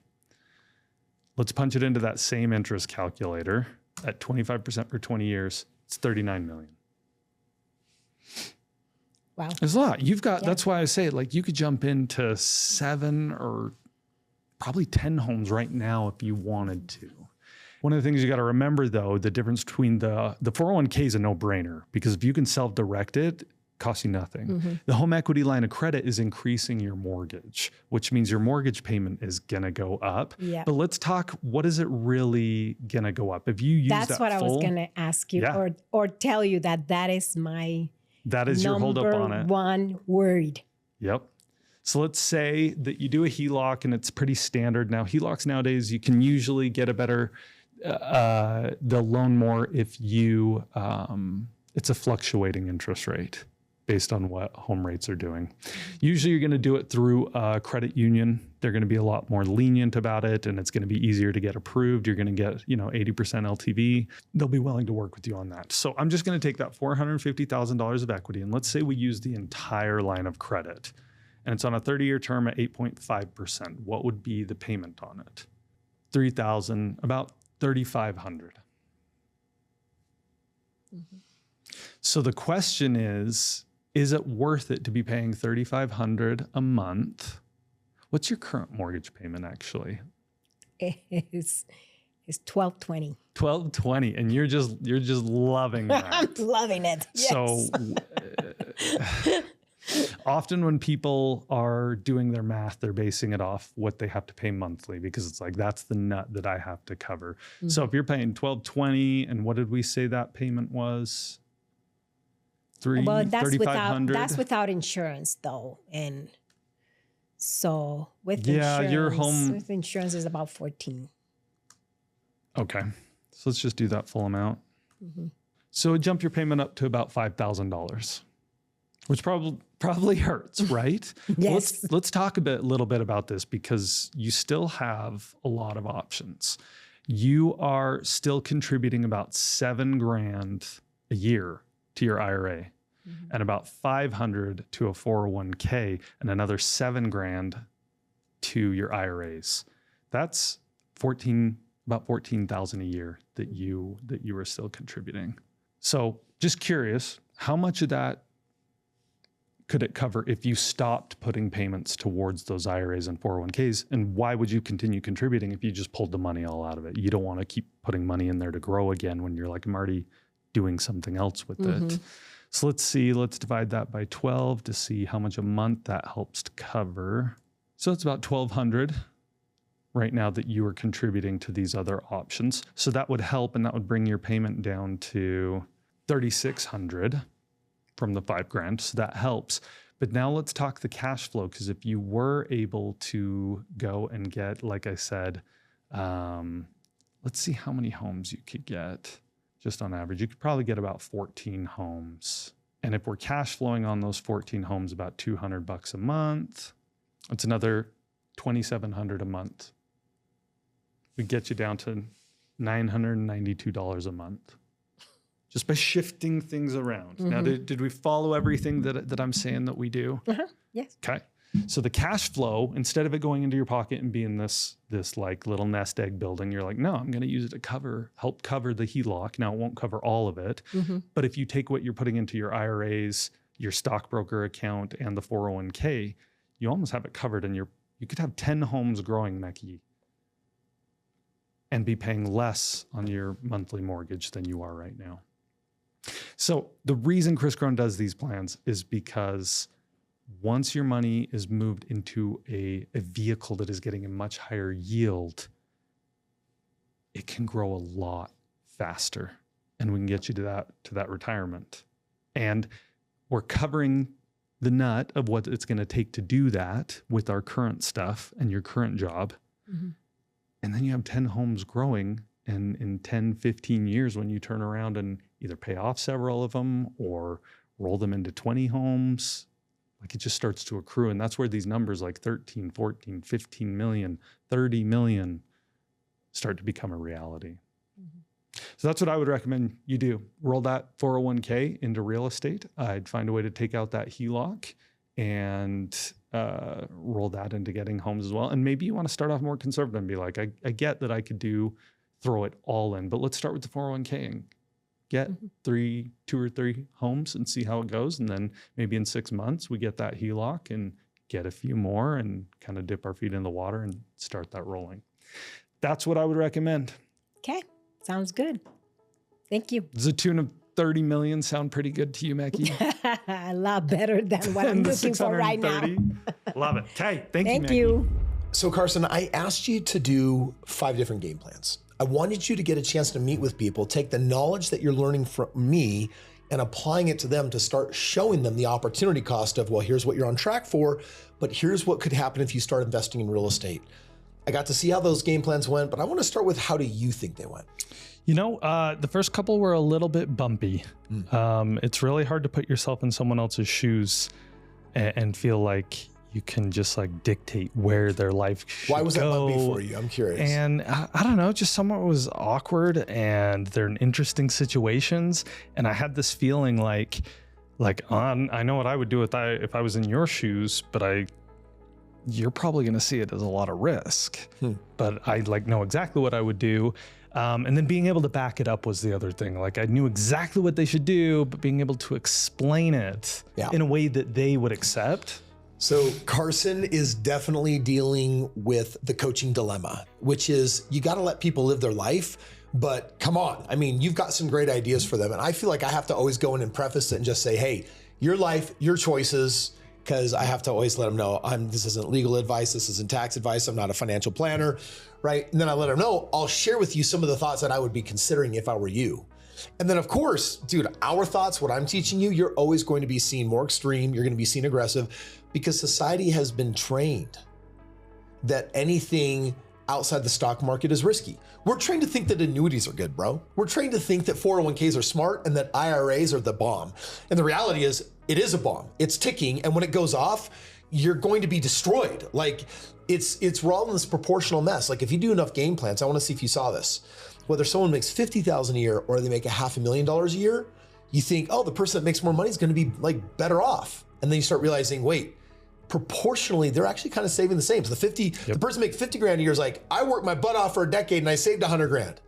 Let's punch it into that same interest calculator at 25% for 20 years. It's $39 million. Wow. There's a lot. That's why I say like you could jump into 7 or probably 10 homes right now if you wanted to. One of the things you got to remember though, the difference between the 401k is a no-brainer because if you can self-direct it, costs you nothing. The home equity line of credit is increasing your mortgage, which means your mortgage payment is going to go up. Yeah. But let's talk, what is it really going to go up? If you use That's what I was going to ask you or tell you that is your holdup on it. One worried. Yep. So let's say that you do a HELOC and it's pretty standard. Now, HELOCs nowadays, you can usually get a better, they'll loan more if you, it's a fluctuating interest rate based on what home rates are doing. Usually you're going to do it through a credit union. They're going to be a lot more lenient about it and it's going to be easier to get approved. You're going to get, 80% LTV. They'll be willing to work with you on that. So I'm just going to take that $450,000 of equity and let's say we use the entire line of credit. And it's on a 30-year term at 8.5%. What would be the payment on it? $3,000, about $3,500. So the question is it worth it to be paying $3,500 a month? What's your current mortgage payment actually? It's $1,220. $1,220, and you're just loving that. I'm loving it. Yes. So often when people are doing their math, they're basing it off what they have to pay monthly because it's like, that's the nut that I have to cover. So if you're paying $1,220, and what did we say that payment was? That's without insurance though. And so with with insurance is about 14. Okay. So let's just do that full amount. So jump your payment up to about $5,000. Which probably hurts, right? Yes. Let's talk a little bit about this because you still have a lot of options. You are still contributing about $7,000 a year to your IRA, and about $500 to a 401k, and another $7,000 to your IRAs. That's about $14,000 a year that you are still contributing. So just curious, how much of that could it cover if you stopped putting payments towards those IRAs and 401ks? And why would you continue contributing if you just pulled the money all out of it? You don't want to keep putting money in there to grow again when you're like, I'm already doing something else with it. So let's divide that by 12 to see how much a month that helps to cover. So it's about $1,200 right now that you are contributing to these other options. So that would help, and that would bring your payment down to $3,600 from the $5,000. So that helps. But now let's talk the cash flow, because if you were able to go and get, like I said, let's see how many homes you could get just on average. You could probably get about 14 homes. And if we're cash flowing on those 14 homes about $200 a month, it's another $2,700 a month. We get you down to $992 a month just by shifting things around. Now, did we follow everything that I'm saying that we do? Yes. Okay. So the cash flow, instead of it going into your pocket and being this like little nest egg building, you're like, no, I'm going to use it to help cover the HELOC. Now, it won't cover all of it, but if you take what you're putting into your IRAs, your stockbroker account, and the 401k, you almost have it covered, and you could have 10 homes growing, Mecky, and be paying less on your monthly mortgage than you are right now. So the reason Kris Krohn does these plans is because once your money is moved into a vehicle that is getting a much higher yield, it can grow a lot faster, and we can get you to that retirement. And we're covering the nut of what it's going to take to do that with our current stuff and your current job. And then you have 10 homes growing, and in 10, 15 years, when you turn around and either pay off several of them or roll them into 20 homes, like, it just starts to accrue. And that's where these numbers like 13, 14, 15 million, 30 million start to become a reality. So that's what I would recommend you do. Roll that 401k into real estate. I'd find a way to take out that HELOC and roll that into getting homes as well. And maybe you want to start off more conservative and be like, I get that I could throw it all in, but let's start with the 401k and get 2 or 3 homes and see how it goes. And then maybe in 6 months, we get that HELOC and get a few more and kind of dip our feet in the water and start that rolling. That's what I would recommend. Okay. Sounds good. Thank you. Does a tune of 30 million sound pretty good to you, Mecky? A lot better than what I'm looking for right now. Love it. Okay. Thank you, Thank Mecky. you. So Carson, I asked you to do 5 different game plans. I wanted you to get a chance to meet with people, take the knowledge that you're learning from me and applying it to them to start showing them the opportunity cost of, well, here's what you're on track for, but here's what could happen if you start investing in real estate. I got to see how those game plans went, but I want to start with, how do you think they went? You know, the first couple were a little bit bumpy. It's really hard to put yourself in someone else's shoes and feel like you can just like dictate where their life should go. Why was that bumpy for you? I'm curious. And I don't know, just somewhat was awkward, and they're in interesting situations. And I had this feeling like I know what I would do if I was in your shoes, but you're probably going to see it as a lot of risk. But I know exactly what I would do. And then being able to back it up was the other thing. Like, I knew exactly what they should do, but being able to explain it in a way that they would accept. So Carson is definitely dealing with the coaching dilemma, which is, you got to let people live their life, but come on. I mean, you've got some great ideas for them. And I feel like I have to always go in and preface it and just say, hey, your life, your choices, because I have to always let them know this isn't legal advice. This isn't tax advice. I'm not a financial planner, right? And then I let them know, I'll share with you some of the thoughts that I would be considering if I were you. And then of course, dude, our thoughts, what I'm teaching you, you're always going to be seen more extreme. You're going to be seen aggressive, because society has been trained that anything outside the stock market is risky. We're trained to think that annuities are good, bro. We're trained to think that 401ks are smart and that IRAs are the bomb. And the reality is, it is a bomb. It's ticking. And when it goes off, you're going to be destroyed. Like, we're all in this proportional mess. Like, if you do enough game plans, I want to see if you saw this. Whether someone makes $50,000 a year or they make $500,000 a year, you think, oh, the person that makes more money is going to be like better off. And then you start realizing, wait, proportionally, they're actually kind of saving the same. So the person making 50 grand a year is like, I worked my butt off for a decade and I saved 100 grand.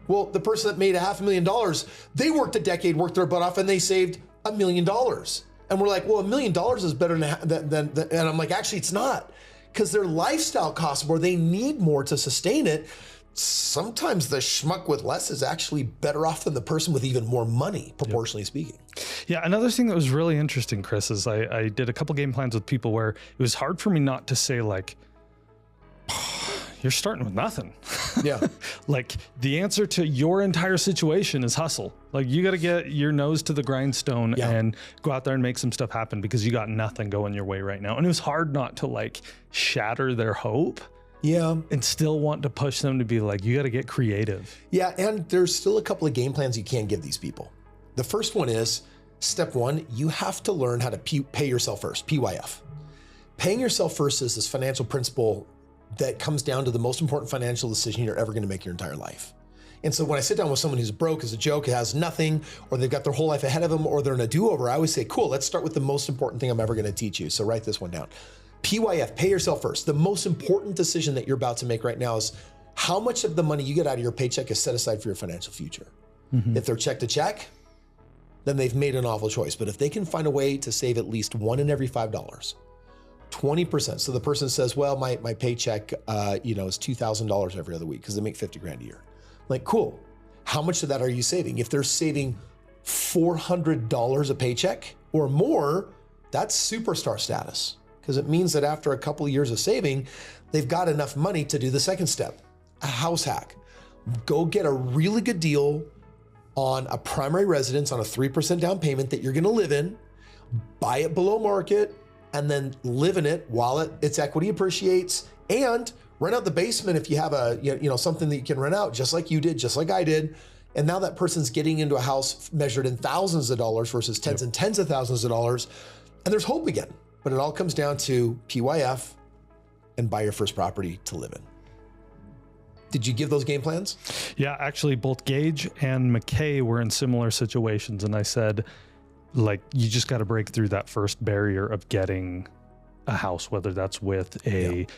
Well, the person that made $500,000, they worked a decade, worked their butt off, and they saved $1 million. And we're like, well, $1 million is better than and I'm like, actually, it's not, because their lifestyle costs more. They need more to sustain it. Sometimes the schmuck with less is actually better off than the person with even more money, proportionally speaking. Yeah, another thing that was really interesting, Kris, is I did a couple game plans with people where it was hard for me not to say like, you're starting with nothing. Yeah. Like the answer to your entire situation is hustle. Like you got to get your nose to the grindstone and go out there and make some stuff happen because you got nothing going your way right now. And it was hard not to like shatter their hope. Yeah. And still want to push them to be like, you got to get creative. Yeah. And there's still a couple of game plans you can give these people. The first one is step one, you have to learn how to pay yourself first, PYF. Paying yourself first is this financial principle that comes down to the most important financial decision you're ever going to make your entire life. And so when I sit down with someone who's broke as a joke, has nothing, or they've got their whole life ahead of them, or they're in a do-over, I always say, cool, let's start with the most important thing I'm ever going to teach you. So write this one down. PYF, pay yourself first. The most important decision that you're about to make right now is how much of the money you get out of your paycheck is set aside for your financial future. If they're check to check, then they've made an awful choice. But if they can find a way to save at least $1 in every $5, 20%. So the person says, well, my paycheck, is $2,000 every other week because they make 50 grand a year. Like, cool. How much of that are you saving? If they're saving $400 a paycheck or more, that's superstar status because it means that after a couple of years of saving, they've got enough money to do the second step, a house hack. Go get a really good deal on a primary residence on a 3% down payment that you're going to live in, buy it below market, and then live in it while its equity appreciates, and rent out the basement if you have something that you can rent out, just like you did, just like I did. And now that person's getting into a house measured in thousands of dollars versus tens and tens of thousands of dollars, and there's hope again. But it all comes down to PYF and buy your first property to live in. Did you give those game plans? Yeah, actually, both Gage and McKay were in similar situations, and I said, like, you just got to break through that first barrier of getting a house, whether that's with it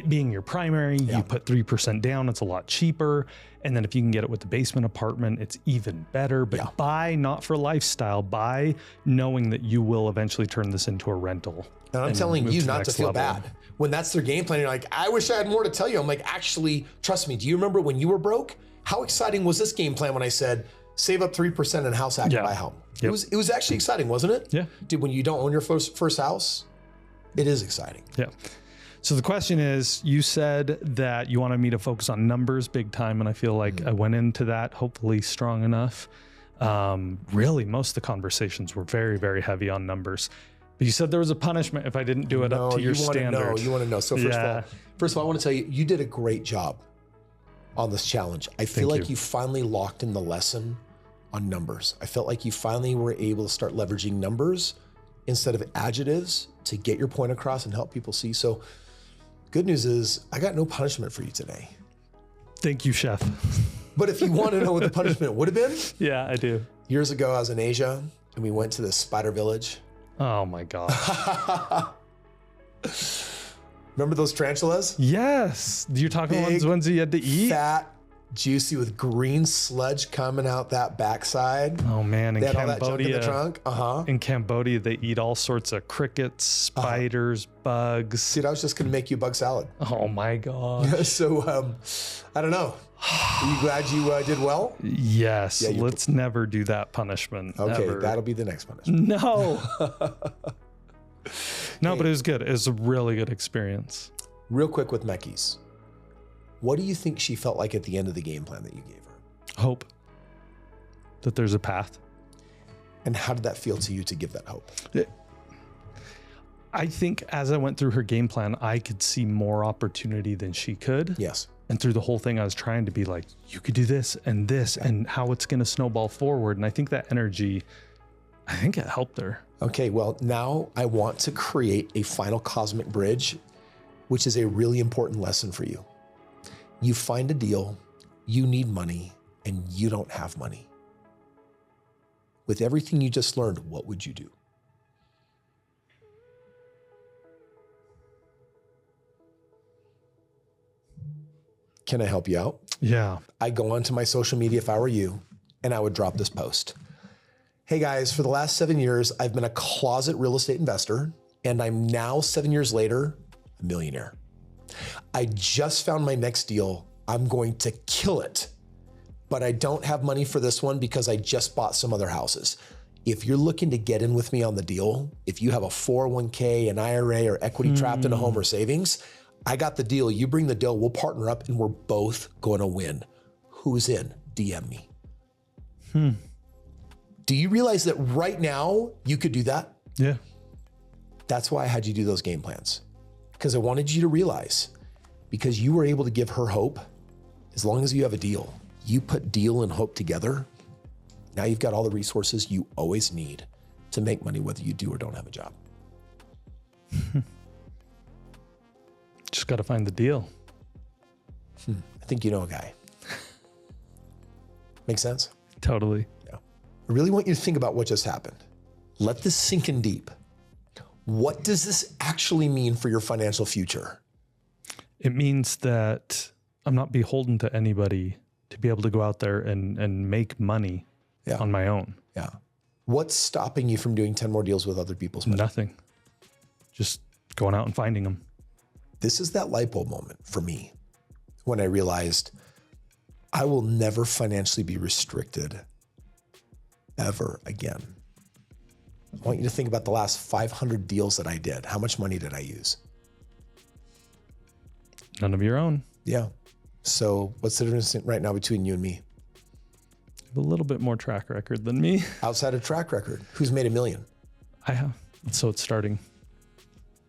being your primary, you put 3% down, it's a lot cheaper. And then if you can get it with the basement apartment, it's even better. But buy not for lifestyle, buy knowing that you will eventually turn this into a rental. And I'm telling you not to feel bad. When that's their game plan, you're like, I wish I had more to tell you. I'm like, actually, trust me. Do you remember when you were broke? How exciting was this game plan when I said, save up 3% and house hack and buy a home? It was actually exciting, wasn't it? Yeah. Dude, when you don't own your first house, it is exciting. Yeah. So the question is, you said that you wanted me to focus on numbers big time, and I feel like I went into that hopefully strong enough. Really, most of the conversations were very, very heavy on numbers. But you said there was a punishment if I didn't do it up to your standard. You want to know. So first of all, I want to tell you, you did a great job on this challenge. I feel like you finally locked in the lesson on numbers. I felt like you finally were able to start leveraging numbers instead of adjectives to get your point across and help people see. So good news is I got no punishment for you today. Thank you, Chef. But if you want to know what the punishment would have been. Yeah, I do. Years ago, I was in Asia and we went to this spider village. Oh my God. Remember those tarantulas? Yes. You're talking about the ones you had to eat? Fat, juicy with green sludge coming out that backside. Oh man, in they had Cambodia, all that junk in the trunk. In Cambodia, they eat all sorts of crickets, spiders, bugs. Dude, I was just gonna make you a bug salad. Oh my God. So, I don't know. Are you glad you did well? Yes. Yeah, let's never do that punishment. Okay, ever. That'll be the next punishment. No. No, but it was good. It was a really good experience. Real quick with Mecky's. What do you think she felt like at the end of the game plan that you gave her? Hope. That there's a path. And how did that feel to you to give that hope? I think as I went through her game plan, I could see more opportunity than she could. Yes. And through the whole thing, I was trying to be like, you could do this and this and how it's going to snowball forward. And I think that energy, I think it helped her. Okay, well, now I want to create a final cosmic bridge, which is a really important lesson for you. You find a deal, you need money, and you don't have money. With everything you just learned, what would you do? Can I help you out? Yeah. I go onto my social media if I were you, and I would drop this post. Hey guys, for the last 7 years, I've been a closet real estate investor, and I'm now 7 years later, a millionaire. I just found my next deal. I'm going to kill it, but I don't have money for this one because I just bought some other houses. If you're looking to get in with me on the deal, if you have a 401k, an IRA, or equity trapped in a home or savings, I got the deal. You bring the deal. We'll partner up and we're both going to win. Who's in? DM me. Do you realize that right now you could do that? Yeah. That's why I had you do those game plans, because I wanted you to realize, because you were able to give her hope. As long as you have a deal, you put deal and hope together. Now you've got all the resources you always need to make money, whether you do or don't have a job. Just got to find the deal. I think you know a guy. Make sense? Totally. Yeah. I really want you to think about what just happened. Let this sink in deep. What does this actually mean for your financial future? It means that I'm not beholden to anybody to be able to go out there and make money on my own. Yeah. What's stopping you from doing 10 more deals with other people's money? Nothing. Just going out and finding them. This is that light bulb moment for me when I realized I will never financially be restricted ever again. I want you to think about the last 500 deals that I did. How much money did I use? None of your own. Yeah. So what's the difference right now between you and me? You have a little bit more track record than me. Outside of track record, who's made $1 million? I have. So it's starting.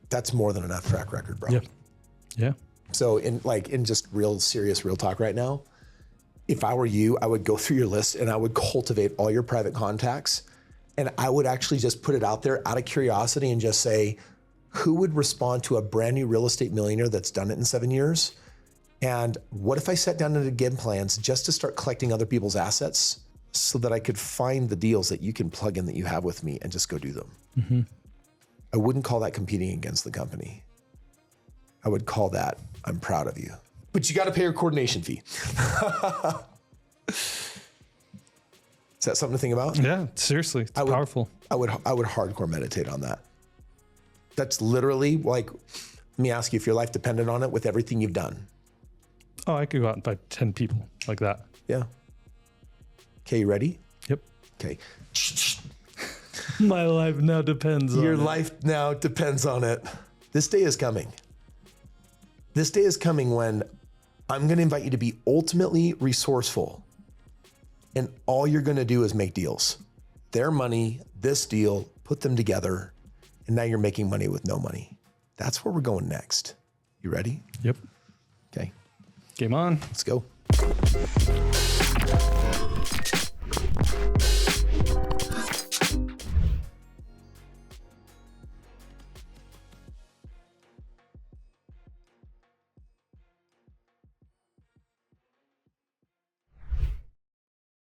That's more than enough track record, bro. Yep. Yeah. So in just real serious, real talk right now, if I were you, I would go through your list and I would cultivate all your private contacts. And I would actually just put it out there out of curiosity and just say, who would respond to a brand new real estate millionaire that's done it in 7 years? And what if I sat down into game plans just to start collecting other people's assets so that I could find the deals that you can plug in that you have with me and just go do them? Mm-hmm. I wouldn't call that competing against the company. I would call that, I'm proud of you. But you got to pay your coordination fee. Is that something to think about? Yeah, seriously. It's powerful. I would hardcore meditate on that. That's literally like, let me ask you, if your life depended on it with everything you've done. Oh, I could go out and find 10 people like that. Yeah. Okay, you ready? Yep. Okay. My life now depends on it. Your life now depends on it. This day is coming. This day is coming when I'm going to invite you to be ultimately resourceful. And all you're going to do is make deals. Their money, this deal, put them together. And now you're making money with no money. That's where we're going next. You ready? Yep. Okay. Game on. Let's go.